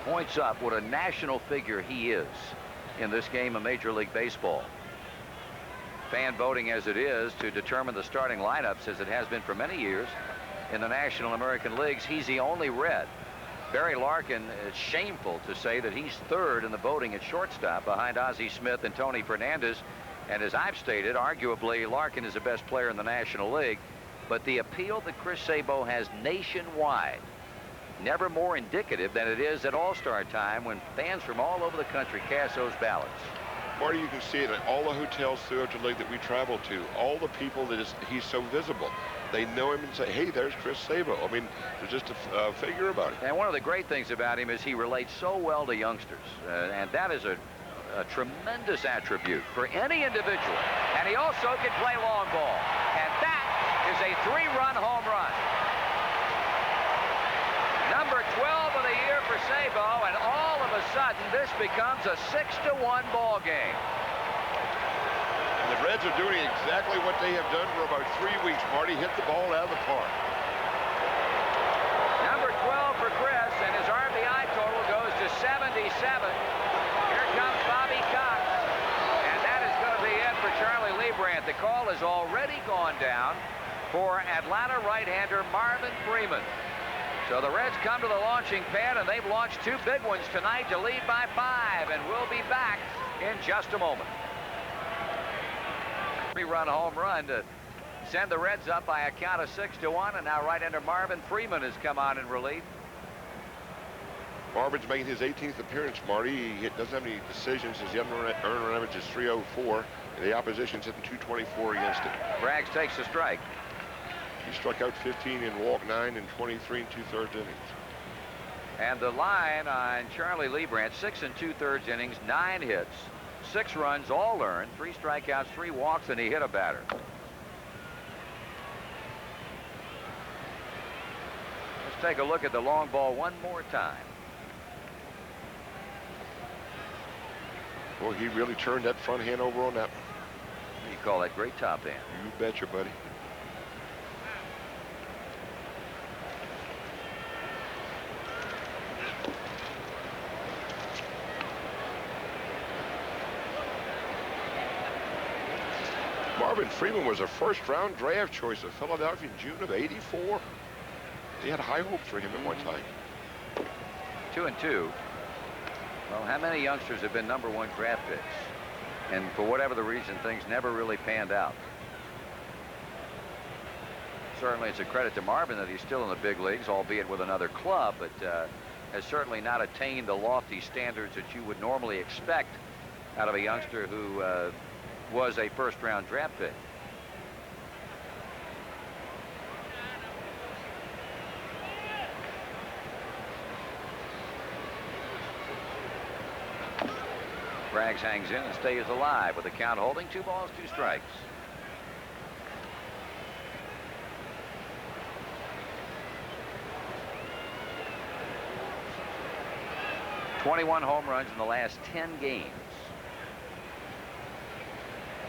points up what a national figure he is in this game of Major League Baseball. Fan voting as it is to determine the starting lineups, as it has been for many years in the National American Leagues, he's the only Red. Barry Larkin, it's shameful to say that he's third in the voting at shortstop behind Ozzie Smith and Tony Fernandez. And as I've stated, arguably Larkin is the best player in the National League. But the appeal that Chris Sabo has nationwide, never more indicative than it is at All-Star time when fans from all over the country cast those ballots. Marty, you can see it in all the hotels throughout the league that we travel to. All the people he's so visible. They know him and say, hey, there's Chris Sabo. I mean, there's just a figure about it. And one of the great things about him is he relates so well to youngsters. And that is a tremendous attribute for any individual. And he also can play long ball. And that is a 3-run home run. Number 12 of the year for Sabo, and all of a sudden this becomes a 6-1 ball game. And the Reds are doing exactly what they have done for about 3 weeks, Marty. Hit the ball out of the park. Number 12 for Chris, and his RBI total goes to 77. Here comes Bobby Cox. And that is going to be it for Charlie Leibrandt. The call has already gone down for Atlanta right-hander Marvin Freeman. So the Reds come to the launching pad, and they've launched 2 big ones tonight to lead by 5, and we'll be back in just a moment. 3-run home run to send the Reds up by a count of 6-1, and now right-hander Marvin Freeman has come on in relief. Marvin's making his 18th appearance, Marty. He doesn't have any decisions. His earned run average is 304, and the opposition's hitting 224 against it. Braggs takes the strike. He struck out 15 and walked 9 in 23 2/3 innings. And the line on Charlie Leibrandt, 6 2/3 innings, 9 hits, 6 runs, all earned, 3 strikeouts, 3 walks, and he hit a batter. Let's take a look at the long ball one more time. Well, he really turned that front hand over on that one. You call that great top hand. You betcha, buddy. Marvin Freeman was a first-round draft choice of Philadelphia in June of '84. They had high hopes for him at one time. 2-2. Well, how many youngsters have been #1 draft picks? And for whatever the reason, things never really panned out. Certainly it's a credit to Marvin that he's still in the big leagues, albeit with another club, but has certainly not attained the lofty standards that you would normally expect out of a youngster who was a first-round draft pick. Braggs hangs in and stays alive with the count holding. 2 balls, 2 strikes. '21 home runs in the last 10 games.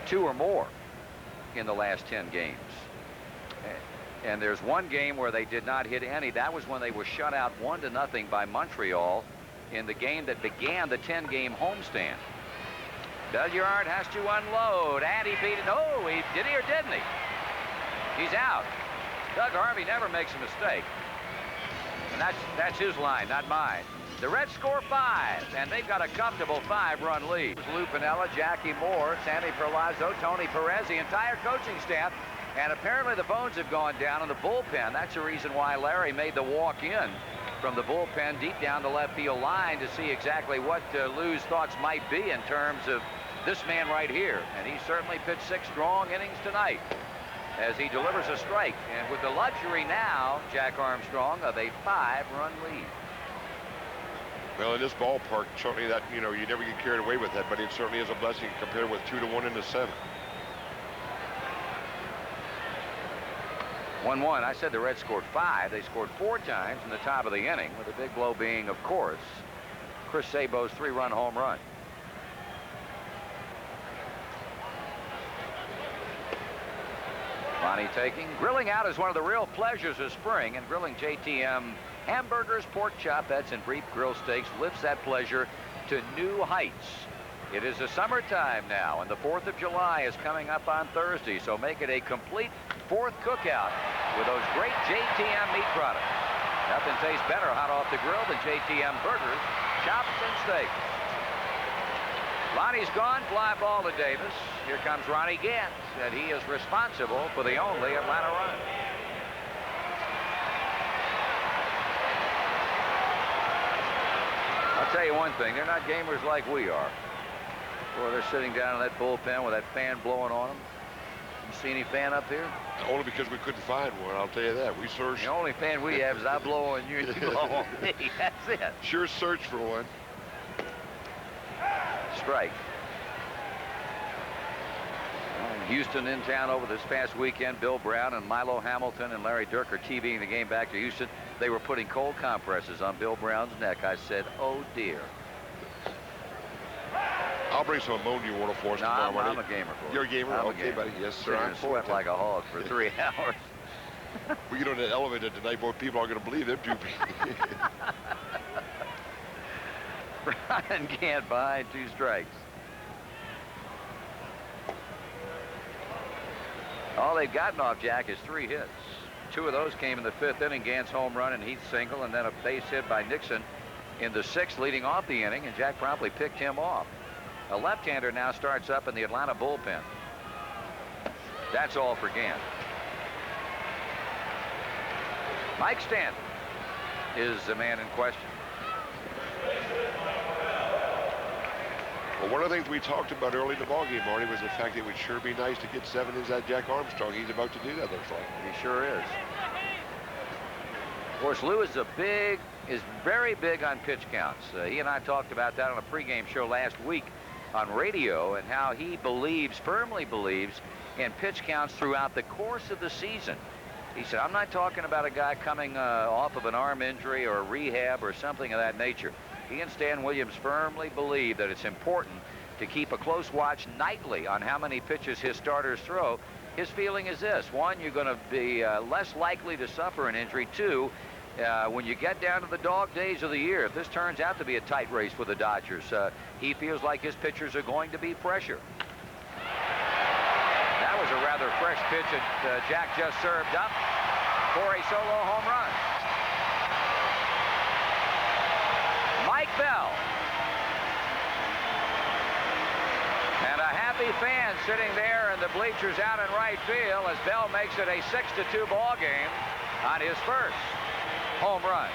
2 or more in the last 10 games. And there's one game where they did not hit any. That was when they were shut out 1-0 by Montreal in the game that began the 10-game homestand. Doug Yard has to unload, and he beat it. Oh, did he or didn't he? He's out. Doug Harvey never makes a mistake. And that's his line, not mine. The Reds score 5, and they've got a comfortable 5-run lead. Lou Piniella, Jackie Moore, Sandy Perlazzo, Tony Perez, the entire coaching staff, and apparently the phones have gone down in the bullpen. That's the reason why Larry made the walk in from the bullpen deep down the left field line to see exactly what Lou's thoughts might be in terms of this man right here. And he certainly pitched 6 strong innings tonight as he delivers a strike, and with the luxury now, Jack Armstrong, of a 5-run lead. Well, in this ballpark, certainly that, you never get carried away with that, but it certainly is a blessing compared with 2-1 in the 7th. 1-1. I said the Reds scored 5. They scored 4 times in the top of the inning, with the big blow being, of course, Chris Sabo's 3-run home run. Lonnie taking. Grilling out is one of the real pleasures of spring, and grilling JTM hamburgers, pork chopettes, and beef grill steaks lifts that pleasure to new heights. It is the summertime now, and the 4th of July is coming up on Thursday, so make it a complete 4th cookout with those great JTM meat products. Nothing tastes better hot off the grill than JTM burgers, chops, and steaks. Lonnie's gone, fly ball to Davis. Here comes Ronnie Gant, and he is responsible for the only Atlanta run. I'll tell you one thing, they're not gamers like we are. Boy, they're sitting down in that bullpen with that fan blowing on them. You see any fan up here? Only because we couldn't find one, I'll tell you that. We searched. The only fan we have is I blow on you and you blow on me. That's it. Sure searched for one. Strike. Houston in town over this past weekend. Bill Brown and Milo Hamilton and Larry Dirk are TVing the game back to Houston. They were putting cold compresses on Bill Brown's neck. I said, oh dear. I'll bring some ammonia water for us tomorrow morning. I'm a gamer for it. You're a gamer? I'm okay, a gamer. buddy. Yes, sir. I'm sweat like a hog for 3 hours. We get on the elevator tonight, boy, people aren't going to believe them two people. Brian Gant behind 2 strikes. All they've gotten off Jack is 3 hits. 2 of those came in the 5th inning. Gant's home run and Heath's single, and then a base hit by Nixon in the 6th leading off the inning, and Jack promptly picked him off. A left-hander now starts up in the Atlanta bullpen. That's all for Gant. Mike Stanton is the man in question. Well, one of the things we talked about early in the ballgame, Marty, was the fact that it would sure be nice to get 7 innings out of Jack Armstrong. He's about to do that, looks like. He sure is. Of course, Lou is very big on pitch counts. He and I talked about that on a pregame show last week on radio, and how he firmly believes in pitch counts throughout the course of the season. He said, I'm not talking about a guy coming off of an arm injury or rehab or something of that nature. He and Stan Williams firmly believe that it's important to keep a close watch nightly on how many pitches his starters throw. His feeling is this: 1, you're going to be less likely to suffer an injury. 2, when you get down to the dog days of the year, if this turns out to be a tight race with the Dodgers, he feels like his pitchers are going to be pressure. That was First pitch that Jack just served up for a solo home run. Mike Bell. And a happy fan sitting there in the bleachers out in right field as Bell makes it a 6-2 ball game on his first home run.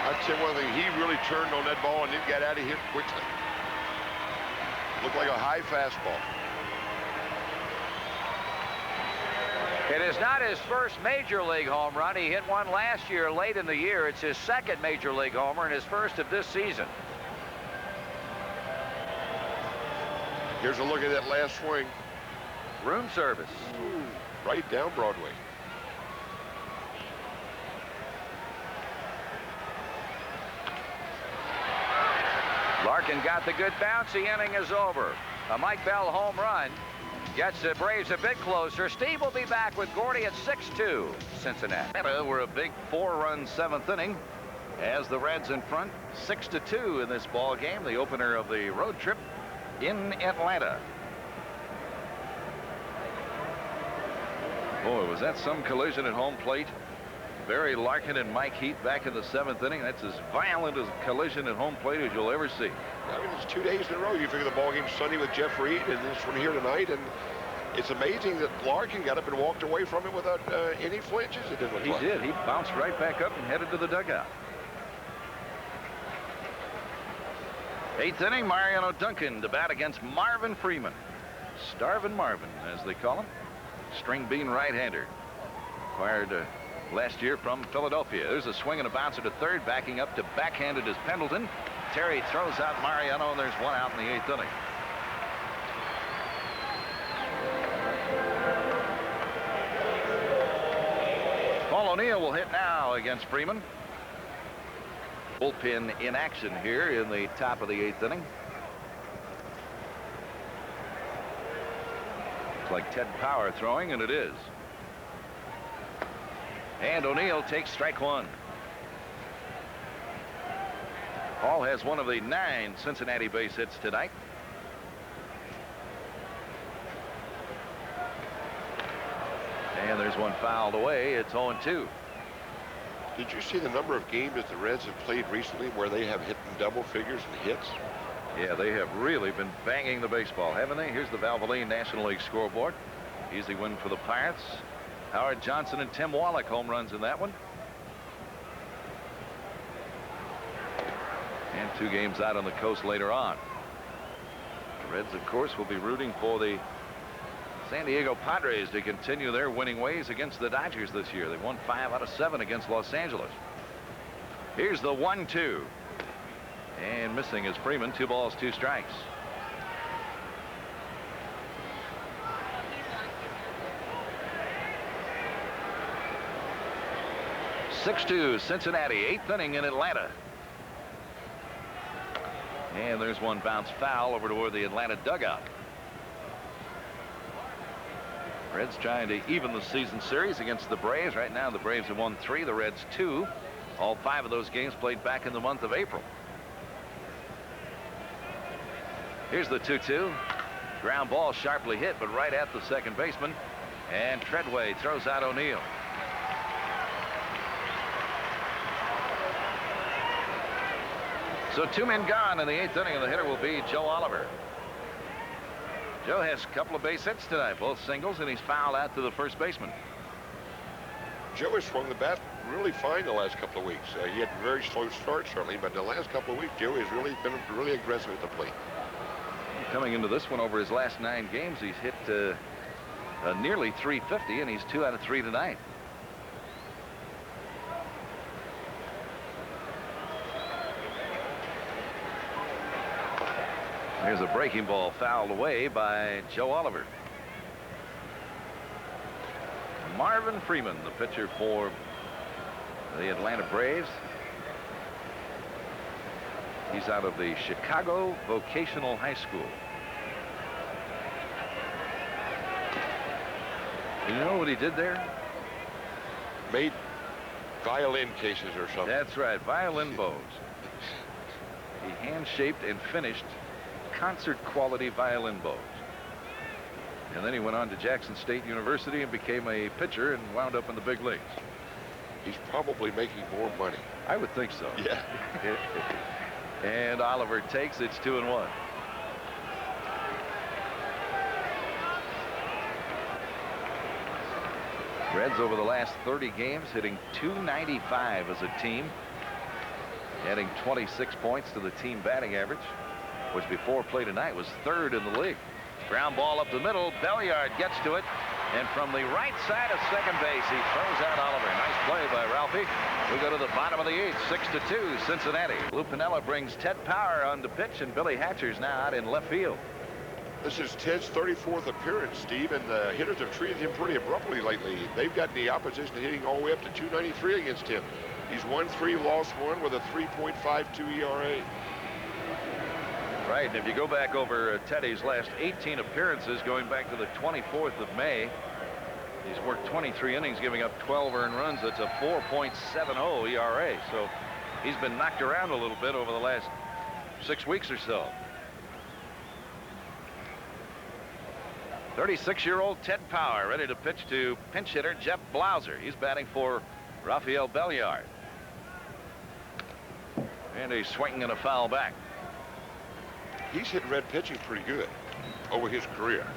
I'd say one thing, he really turned on that ball and then got out of here quickly. Looked like a high fastball. It is not his first major league home run. He hit one last year late in the year. It's his second major league homer and his first of this season. Here's a look at that last swing. Room service. Ooh, right down Broadway. Larkin got the good bounce. The inning is over. A Mike Bell home run gets the Braves a bit closer. Steve will be back with Gordy at 6-2 Cincinnati. We're a big 4-run 7th inning as the Reds in front 6-2 in this ball game, the opener of the road trip in Atlanta. Boy, was that some collision at home plate. Barry Larkin and Mike Heath back in the 7th inning. That's as violent a collision at home plate as you'll ever see. I mean, it's 2 days in a row. You figure the ball game's Sunday with Jeff Reed and this one here tonight, and it's amazing that Larkin got up and walked away from it without any flinches. It didn't look He like. did. He bounced right back up and headed to the dugout. 8th inning, Mariano Duncan to bat against Marvin Freeman. Starvin' Marvin, as they call him. String bean right-hander. Acquired last year from Philadelphia. There's a swing and a bouncer to third. Backing up to backhanded is Pendleton. Terry throws out Mariano, and there's one out in the 8th inning. Paul O'Neill will hit now against Freeman. Bullpen in action here in the top of the 8th inning. Looks like Ted Power throwing, and it is. And O'Neill takes strike one. Paul has one of the 9 Cincinnati base hits tonight. And there's one fouled away. It's 0-2. Did you see the number of games that the Reds have played recently where they have hit in double figures and hits? Yeah, they have really been banging the baseball, haven't they? Here's the Valvoline National League scoreboard. Easy win for the Pirates. Howard Johnson and Tim Wallach home runs in that one. And 2 games out on the coast later on. The Reds, of course, will be rooting for the San Diego Padres to continue their winning ways against the Dodgers this year. They won 5 out of 7 against Los Angeles. Here's the 1-2. And missing is Freeman. 2 balls, 2 strikes. (6-2) Cincinnati. 8th inning in Atlanta. And there's one bounce foul over toward the Atlanta dugout. Reds trying to even the season series against the Braves. Right now the Braves have won 3, the Reds 2. All 5 of those games played back in the month of April. Here's the 2-2. Ground ball sharply hit, but right at the second baseman. And Treadway throws out O'Neill. So 2 men gone in the 8th inning, and the hitter will be Joe Oliver. Joe has a couple of base hits tonight, both singles, and he's fouled out to the first baseman. Joe has swung the bat really fine the last couple of weeks. He had a very slow start, certainly, but the last couple of weeks, Joe has really been really aggressive at the plate. Coming into this one, over his last 9 games, he's hit nearly .350, and he's 2 out of 3 tonight. Here's a breaking ball fouled away by Joe Oliver. Marvin Freeman, the pitcher for the Atlanta Braves. He's out of the Chicago Vocational High School. You know what he did there? Made violin cases or something. That's right, violin bows. He hand-shaped and finished concert quality violin bows. And then he went on to Jackson State University and became a pitcher and wound up in the big leagues. He's probably making more money. I would think so. Yeah. And Oliver takes it's 2-1. Reds over the last 30 games hitting .295 as a team, adding 26 points to the team batting average, which before play tonight was third in the league. Ground ball up the middle. Belliard gets to it, and from the right side of second base he throws out Oliver. Nice play by Ralphie. We go to the bottom of the 8th. 6-2 Cincinnati. Lou Piniella brings Ted Power on the pitch, and Billy Hatcher's now out in left field. This is Ted's 34th appearance, Steve, and the hitters have treated him pretty abruptly lately. They've got the opposition hitting all the way up to .293 against him. He's won 3, lost 1 with a 3.52 ERA. Right, and if you go back over Teddy's last 18 appearances, going back to the 24th of May, he's worked 23 innings, giving up 12 earned runs. That's a 4.70 ERA. So he's been knocked around a little bit over the last 6 weeks or so. 36-year-old Ted Power ready to pitch to pinch hitter Jeff Blauser. He's batting for Rafael Belliard. And a swing and a foul back. He's hit Red pitching pretty good over his career.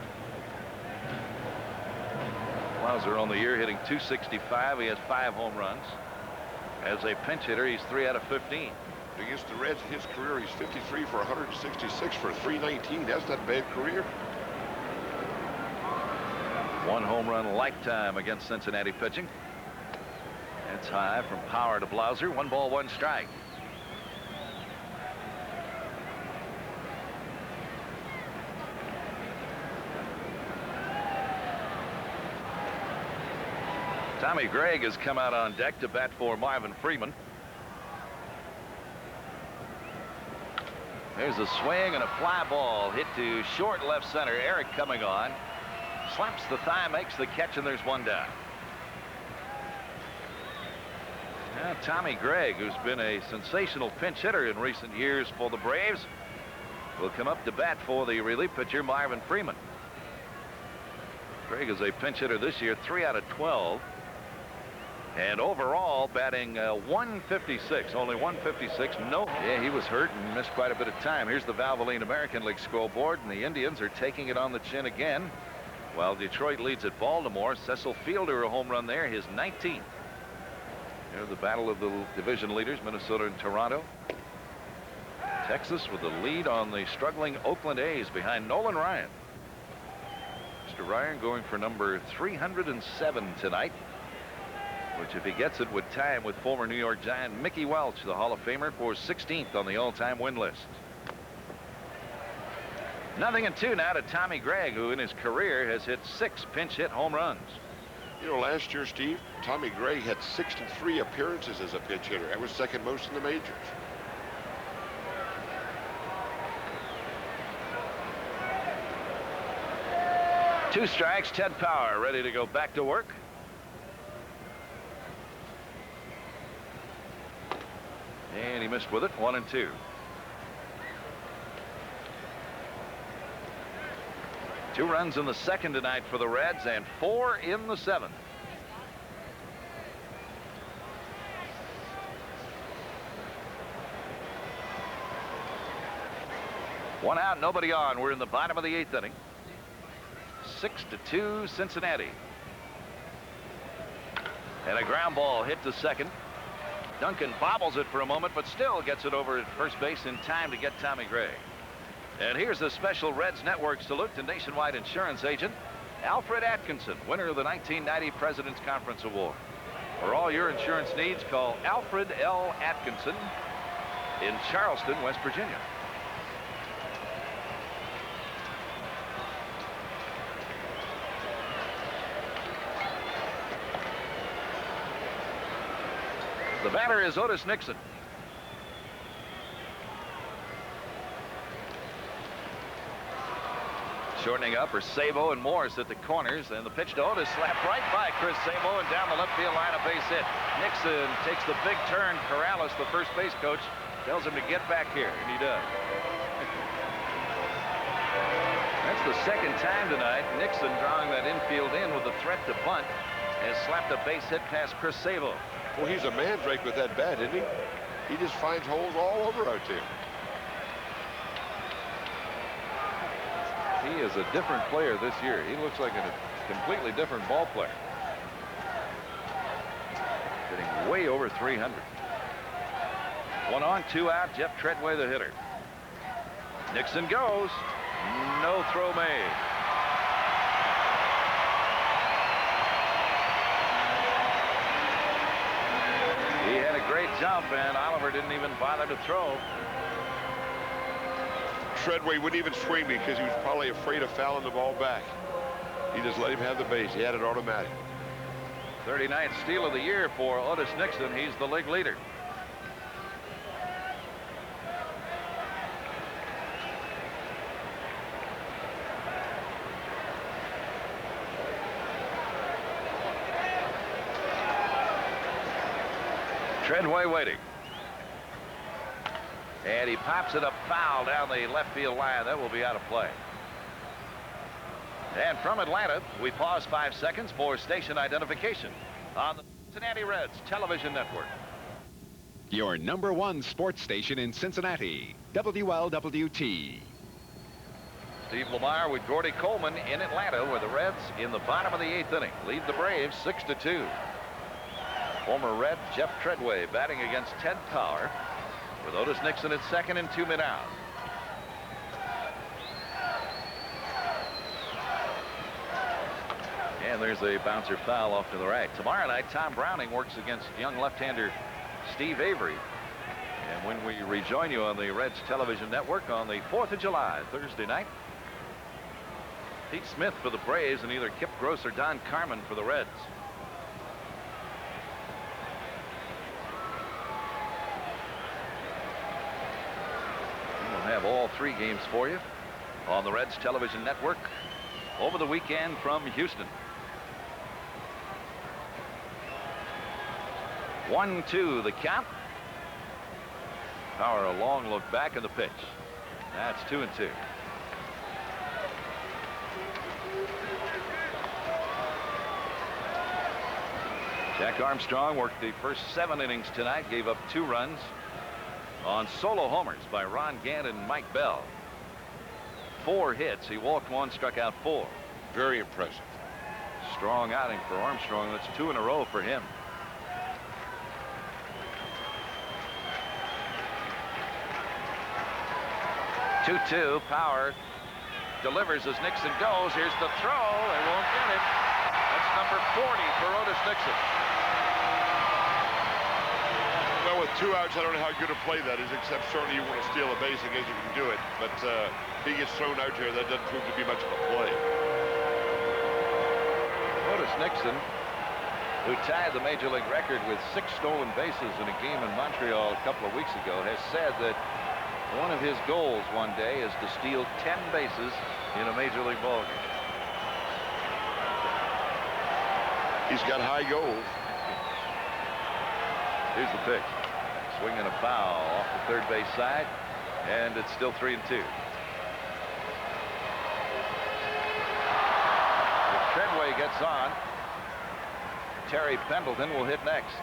Blauser on the year hitting .265. He has 5 home runs. As a pinch hitter, he's 3 out of 15. Against the Reds in his career, he's 53 for 166 for 319. That's not a bad career. 1 home run lifetime against Cincinnati pitching. It's high from Power to Blauser. 1 ball, 1 strike. Tommy Gregg has come out on deck to bat for Marvin Freeman. There's a swing and a fly ball hit to short left center. Eric coming on. Slaps the thigh, makes the catch, and there's 1 down. Now, Tommy Gregg, who's been a sensational pinch hitter in recent years for the Braves, will come up to bat for the relief pitcher Marvin Freeman. Gregg is a pinch hitter this year, 3 out of 12. And overall batting 156, only 156. No, yeah, he was hurt and missed quite a bit of time. Here's the Valvoline American League scoreboard, and the Indians are taking it on the chin again, while Detroit leads at Baltimore. Cecil Fielder a home run there, his 19th. Here's the battle of the division leaders, Minnesota and Toronto. Texas with the lead on the struggling Oakland A's behind Nolan Ryan. Mr. Ryan going for number 307 tonight, which, if he gets it, would tie him with former New York Giant Mickey Welch, the Hall of Famer, for 16th on the all-time win list. 0-2 now to Tommy Gregg, who in his career has hit 6 pinch hit home runs. You know, last year, Steve, Tommy Gregg had 63 appearances as a pinch hitter. That was second most in the majors. Two strikes. Ted Power ready to go back to work. And he missed with it. 1-2. Two runs in the second tonight for the Reds, and 4 in the 7th. One out, nobody on. We're in the bottom of the 8th inning. 6-2 Cincinnati. And a ground ball hit to second. Duncan bobbles it for a moment, but still gets it over at first base in time to get Tommy Gregg. And here's a special Reds Network salute to Nationwide Insurance agent Alfred Atkinson, winner of the 1990 President's Conference Award. For all your insurance needs, call Alfred L. Atkinson in Charleston, West Virginia. The batter is Otis Nixon. Shortening up are Sabo and Morris at the corners, and the pitch to Otis slapped right by Chris Sabo and down the left field line, a base hit. Nixon takes the big turn. Corrales, the first base coach, tells him to get back here, and he does. That's the second time tonight. Nixon drawing that infield in with a threat to bunt has slapped a base hit past Chris Sabo. Well, he's a mandrake with that bat, isn't he? He just finds holes all over out there. He is a different player this year. He looks like a completely different ball player. Hitting way over 300. 1 on, 2 out. Jeff Treadway, the hitter. Nixon goes. No throw made. He had a great jump, and Oliver didn't even bother to throw. Treadway wouldn't even swing me because he was probably afraid of fouling the ball back. He just let him have the base. He had it automatic. 39th steal of the year for Otis Nixon. He's the league leader. Treadway waiting. And he pops it up foul down the left field line. That will be out of play. And from Atlanta, we pause 5 seconds for station identification on the Cincinnati Reds television network. Your #1 sports station in Cincinnati, WLWT. Steve Lamar with Gordy Coleman in Atlanta, where the Reds in the bottom of the 8th inning lead the Braves 6-2. Former Red Jeff Treadway batting against Ted Power, with Otis Nixon at second and 2 men out. And there's a bouncer foul off to the right. Tomorrow night, Tom Browning works against young left-hander Steve Avery. And when we rejoin you on the Reds television network on the 4th of July, Thursday night, Pete Smith for the Braves and either Kip Gross or Don Carmen for the Reds. We'll have all 3 games for you on the Reds television network over the weekend from Houston. 1-2 the count. Power a long look back in the pitch. That's 2-2. Jack Armstrong worked the first 7 innings tonight, gave up 2 runs on solo homers by Ron Gant and Mike Bell. 4 hits. He walked 1, struck out 4. Very impressive. Strong outing for Armstrong. That's 2 in a row for him. 2-2. Power delivers as Nixon goes. Here's the throw. They won't get it. That's number 40 for Otis Nixon. Well, with 2 outs, I don't know how good a play that is, except certainly you want to steal a base. I guess you can do it. But if he gets thrown out here, that doesn't prove to be much of a play. Otis Nixon, who tied the major league record with 6 stolen bases in a game in Montreal a couple of weeks ago, has said that one of his goals one day is to steal 10 bases in a major league ball game. He's got high goals. Here's the pitch. Swinging a foul off the third base side, and it's still 3-2. If Treadway gets on, Terry Pendleton will hit next.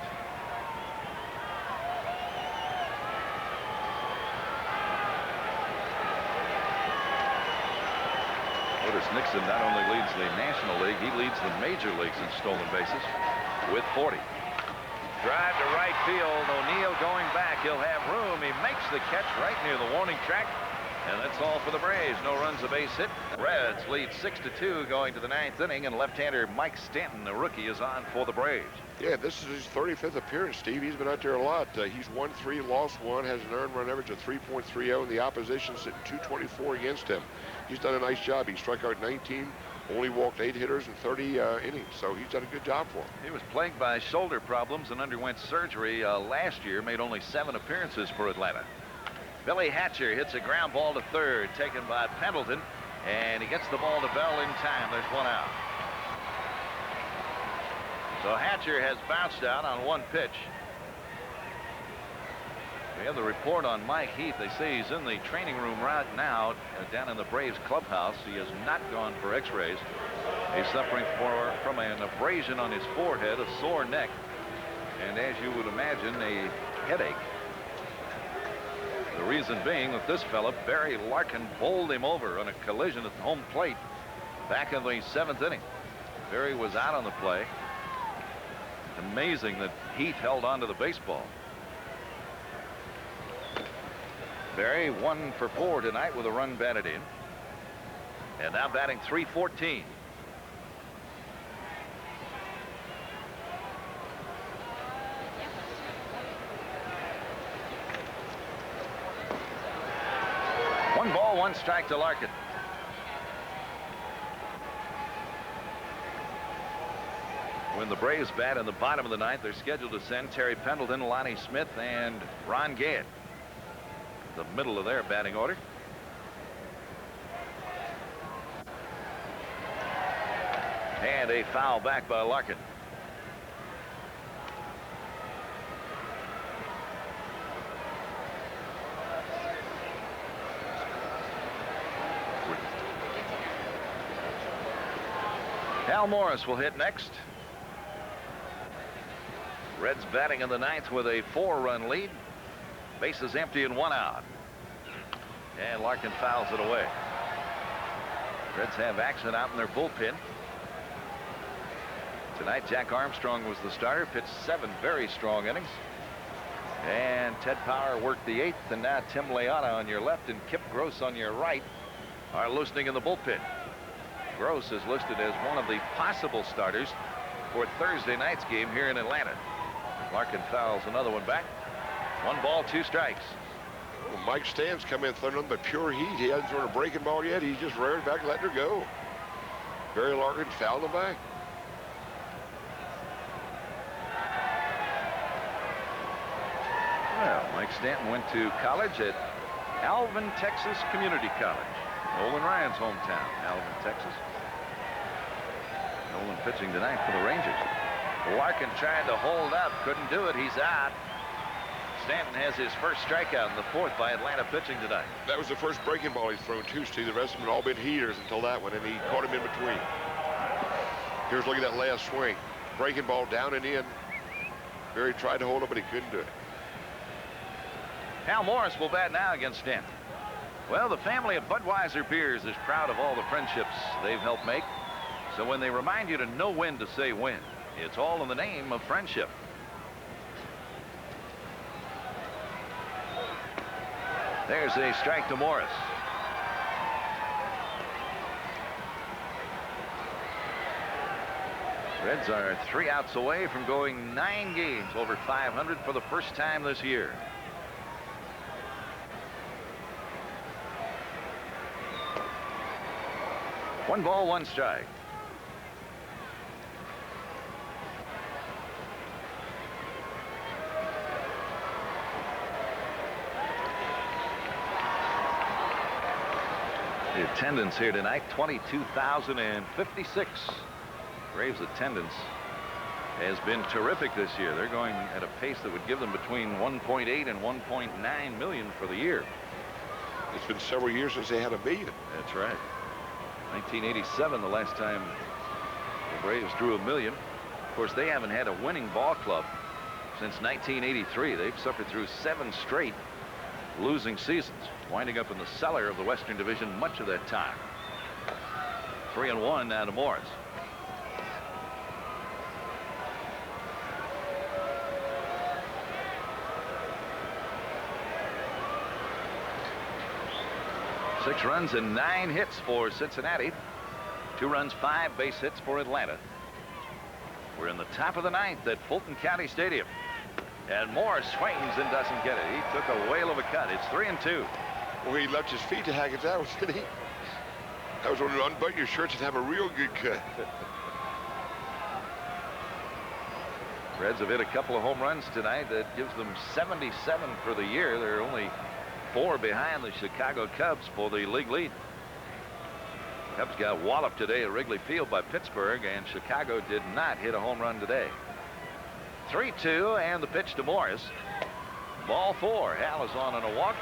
Otis Nixon not only leads the National League, he leads the major leagues in stolen bases with 40. Drive to right field. O'Neill going back. He'll have room. He makes the catch right near the warning track. And that's all for the Braves. No runs, a base hit. Reds lead 6-2 going to the 9th inning, and left-hander Mike Stanton, the rookie, is on for the Braves. Yeah, this is his 35th appearance, Steve. He's been out there a lot. He's won 3, lost 1, has an earned run average of 3.30, and the opposition sitting 224 against him. He's done a nice job. He struck out 19, only walked 8 hitters in 30 innings, so he's done a good job for him. He was plagued by shoulder problems and underwent surgery last year, made only 7 appearances for Atlanta. Billy Hatcher hits a ground ball to third, taken by Pendleton, and he gets the ball to Bell in time. There's 1 out. So Hatcher has bounced out on 1 pitch. We have the report on Mike Heath. They say he's in the training room right now down in the Braves clubhouse. He has not gone for x-rays. He's suffering from an abrasion on his forehead, a sore neck, and as you would imagine, a headache. The reason being that this fella, Barry Larkin, bowled him over on a collision at the home plate back in the 7th inning. Barry was out on the play. Amazing that Heath held on to the baseball. Barry 1 for 4 tonight with a run batted in. And now batting .314. One ball, one strike to Larkin. When the Braves bat in the bottom of the 9th, they're scheduled to send Terry Pendleton, Lonnie Smith, and Ron Gant. The middle of their batting order. And a foul back by Larkin. Hal Morris will hit next. Reds batting in the 9th with a 4-run lead. Bases empty and 1 out. And Larkin fouls it away. Reds have action out in their bullpen. Tonight, Jack Armstrong was the starter, pitched 7 very strong innings. And Ted Power worked the 8th, and now Tim Leona on your left and Kip Gross on your right are loosening in the bullpen. Gross is listed as one of the possible starters for Thursday night's game here in Atlanta. Larkin fouls another one back. 1 ball, 2 strikes. Well, Mike Stan's come in thundering by pure heat. He hasn't thrown a breaking ball yet. He's just rearing back, letting her go. Barry Larkin fouled him back. Well, Mike Stanton went to college at Alvin, Texas Community College. Nolan Ryan's hometown, Alvin, Texas. Nolan pitching tonight for the Rangers. Larkin tried to hold up, couldn't do it. He's out. Stanton has his first strikeout in the 4th by Atlanta pitching tonight. That was the first breaking ball he's thrown too, Steve. The rest of them had all been heaters until that one, and he caught him in between. Here's look at that last swing. Breaking ball down and in. Barry tried to hold it, but he couldn't do it. Hal Morris will bat now against Stanton. Well, the family of Budweiser Beers is proud of all the friendships they've helped make. So when they remind you to know when to say when, it's all in the name of friendship. There's a strike to Morris. Reds are 3 outs away from going 9 games over 500 for the first time this year. One ball, 1 strike. The attendance here tonight, 22,056. Braves attendance has been terrific this year. They're going at a pace that would give them between 1.8 and 1.9 million for the year. It's been several years since they had a million. That's right. 1987, the last time the Braves drew a million. Of course, they haven't had a winning ball club since 1983. They've suffered through 7 straight losing seasons, winding up in the cellar of the Western Division much of that time. 3-1 now to Morris. Six runs and 9 hits for Cincinnati. 2 runs, 5 base hits for Atlanta. We're in the top of the 9th at Fulton County Stadium. And Morris swings and doesn't get it. He took a whale of a cut. It's 3-2. Well, he left his feet to Hackett's out, didn't he? That was when you unbutton your shirts and have a real good cut. Reds have hit a couple of home runs tonight. That gives them 77 for the year. They're only 4 behind the Chicago Cubs for the league lead. Cubs got walloped today at Wrigley Field by Pittsburgh, and Chicago did not hit a home run today. 3-2, and the pitch to Morris. Ball 4. Hal is on a walk.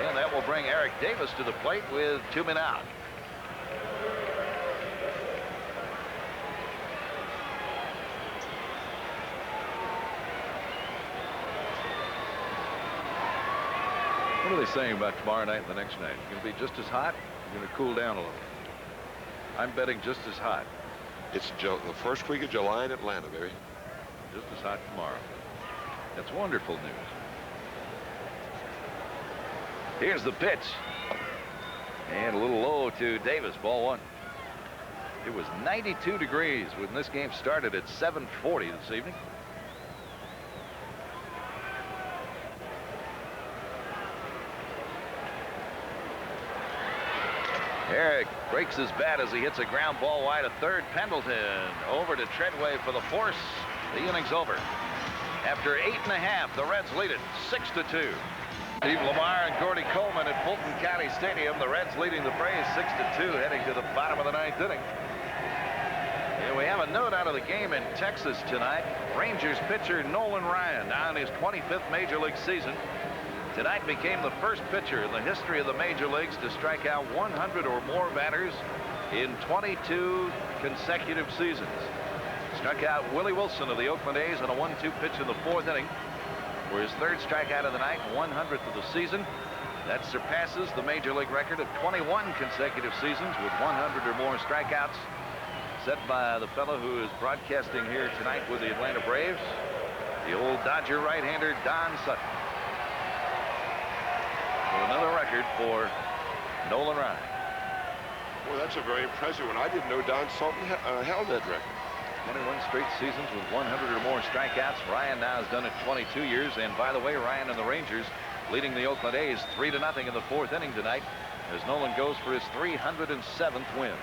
And that will bring Eric Davis to the plate with 2 men out. What are they saying about tomorrow night and the next night? Going to be just as hot? Going to cool down a little? I'm betting just as hot. It's the first week of July in Atlanta, baby. Just as hot tomorrow. That's wonderful news. Here's the pitch. And a little low to Davis. Ball 1. It was 92 degrees when this game started at 7:40 this evening. Eric breaks his bat as he hits a ground ball wide of third. Pendleton over to Treadway for the force. The inning's over. After 8.5, the Reds lead it 6-2. Steve Lamar and Gordy Coleman at Fulton County Stadium. The Reds leading the Braves 6-2, heading to the bottom of the 9th inning. And we have a note out of the game in Texas tonight. Rangers pitcher Nolan Ryan, now in his 25th Major League season, tonight became the first pitcher in the history of the major leagues to strike out 100 or more batters in 22 consecutive seasons. Struck out Willie Wilson of the Oakland A's on a 1-2 pitch in the 4th inning for his 3rd strikeout of the night, 100th of the season. That surpasses the major league record of 21 consecutive seasons with 100 or more strikeouts, set by the fellow who is broadcasting here tonight with the Atlanta Braves, the old Dodger right-hander Don Sutton. Another record for Nolan Ryan. Well, that's a very impressive one. I didn't know Don Sutton held that record. 21 straight seasons with 100 or more strikeouts. Ryan now has done it 22 years. And by the way, Ryan and the Rangers leading the Oakland A's 3-0 in the 4th inning tonight as Nolan goes for his 307th win.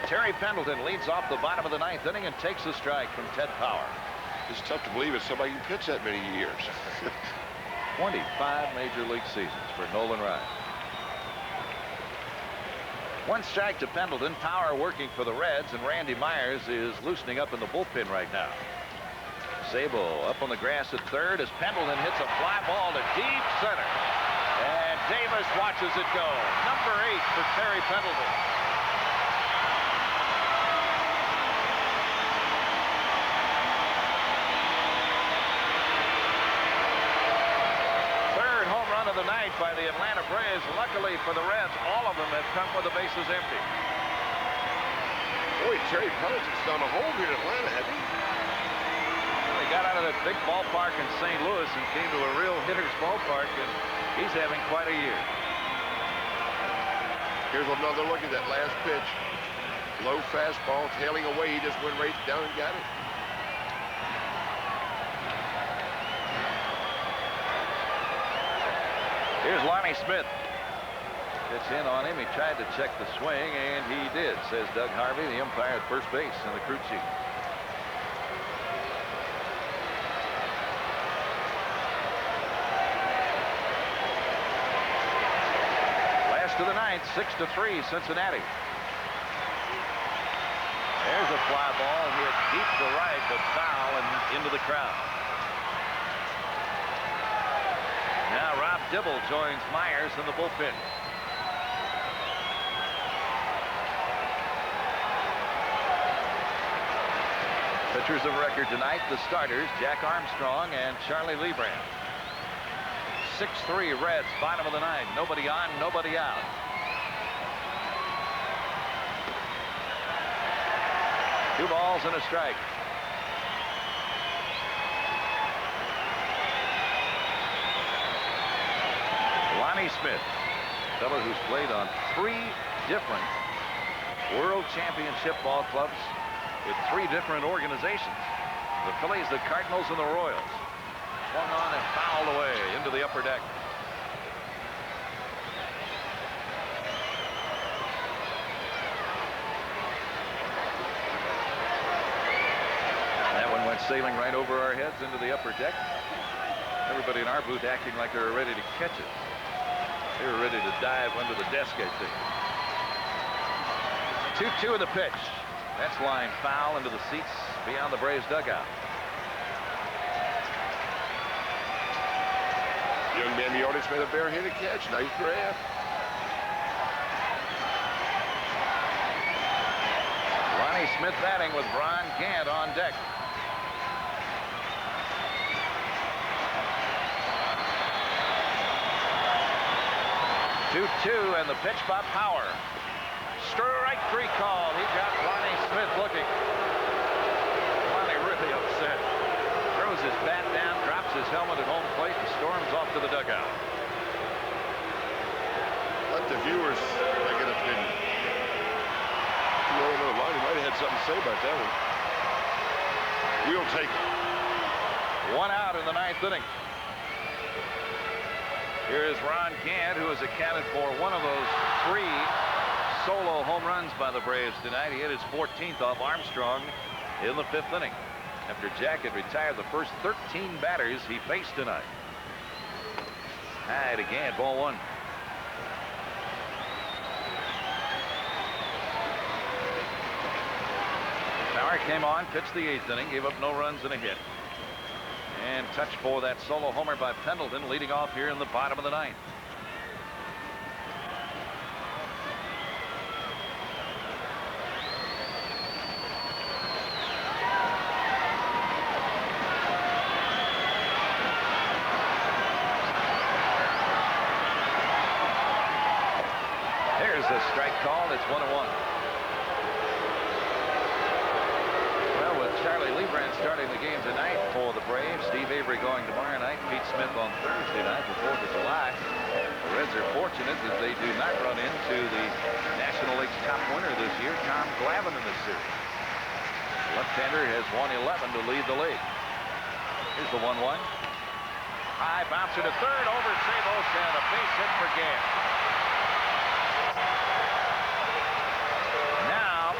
Terry Pendleton leads off the bottom of the 9th inning and takes a strike from Ted Power. It's tough to believe that somebody can pitch that many years. 25 major league seasons for Nolan Ryan. 1 strike to Pendleton. Power working for the Reds, and Randy Myers is loosening up in the bullpen right now. Sabo up on the grass at third as Pendleton hits a fly ball to deep center. And Davis watches it go. Number 8 for Terry Pendleton. Of the night by the Atlanta Braves. Luckily for the Reds, all of them have come with the bases empty. Boy, Terry Pendleton's done a hole here in Atlanta, hasn't he? Well, he got out of that big ballpark in St. Louis and came to a real hitter's ballpark, and he's having quite a year. Here's another look at that last pitch. Low fastball, tailing away. He just went right down and got it. Here's Lonnie Smith. Pitch in on him. He tried to check the swing, and he did, says Doug Harvey, the umpire at first base in the crew chief. Last of the 9th, 6-3, Cincinnati. There's a fly ball hit deep to right, but foul and into the crowd. Now Rob Dibble joins Myers in the bullpen. Pitchers of record tonight, the starters, Jack Armstrong and Charlie Lebrand. 6-3 Reds, bottom of the 9th. Nobody on, nobody out. Two balls and a strike. Lonnie Smith, fellow who's played on 3 different World Championship ball clubs with 3 different organizations. The Phillies, the Cardinals, and the Royals. Swung on and fouled away into the upper deck. That one went sailing right over our heads into the upper deck. Everybody in our booth acting like they were ready to catch it. They were ready to dive under the desk, I think. 2-2 in the pitch. That's line foul into the seats beyond the Braves dugout. Young man in the audience made a barehanded catch. Nice grab. Ronnie Smith batting with Ron Gant on deck. Two and the pitch by Power. Strike three call. He got Ronnie Smith looking. Ronnie really upset. Throws his bat down, drops his helmet at home plate, and storms off to the dugout. Let the viewers make an opinion. Ronnie might have had something to say about that one. We'll take it. 1 out in the 9th inning. Here is Ron Gant, who has accounted for one of those 3 solo home runs by the Braves tonight. He hit his 14th off Armstrong in the 5th inning, after Jack had retired the first 13 batters he faced tonight. High to Gant, ball 1. Power came on, pitched the 8th inning, gave up no runs and a hit. And touch for that solo homer by Pendleton, leading off here in the bottom of the 9th. Here's a strike called. It's 1-1. Charlie Lebrand starting the game tonight for the Braves. Steve Avery going tomorrow night. Pete Smith on Thursday night, the 4th of July. The Reds are fortunate that they do not run into the National League's top winner this year, Tom Glavine, in this series. Left-hander has won 11 to lead the league. Here's the 1-1. High bouncer to third, over Sabos, and a base hit for Gant. Now,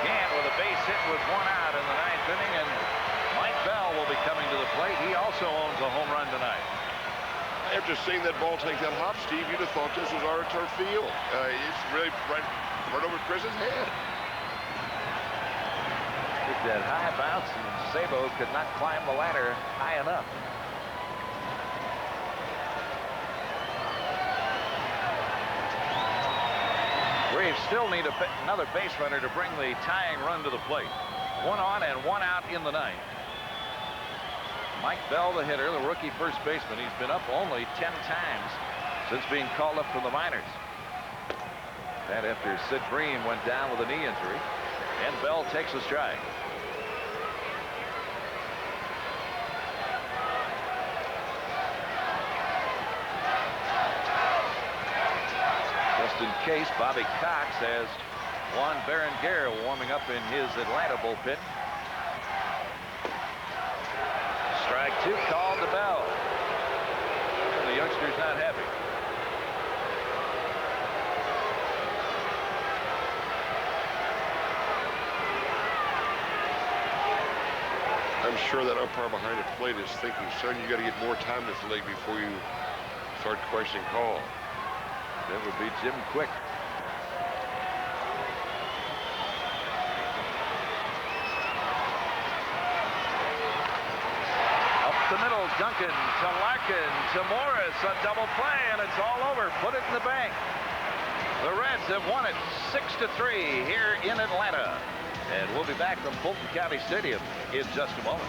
Gant with a base hit with 1 out in the 9th inning, and Mike Bell will be coming to the plate. He also owns a home run tonight. After seeing that ball take that hop, Steve, you'd have thought this was our turf field. It's really right over Chris's head. Took that high bounce, and Sabo could not climb the ladder high enough. Braves still need another base runner to bring the tying run to the plate. 1 on and 1 out in the 9th. Mike Bell, the hitter, the rookie first baseman. He's been up only 10 times since being called up from the minors. That after Sid Bream went down with a knee injury. And Bell takes a strike. Just in case, Bobby Cox has Juan Berenguer warming up in his Atlanta bullpen. Strike 2 called to Bell. And the youngster's not happy. I'm sure that umpire behind the plate is thinking, son, you got to get more time this league before you start questioning call. That would be Jim Quick. Up the middle, Duncan to Larkin to Morris, a double play, and it's all over. Put it in the bank. The Reds have won it 6-3 here in Atlanta. And we'll be back from Fulton County Stadium in just a moment.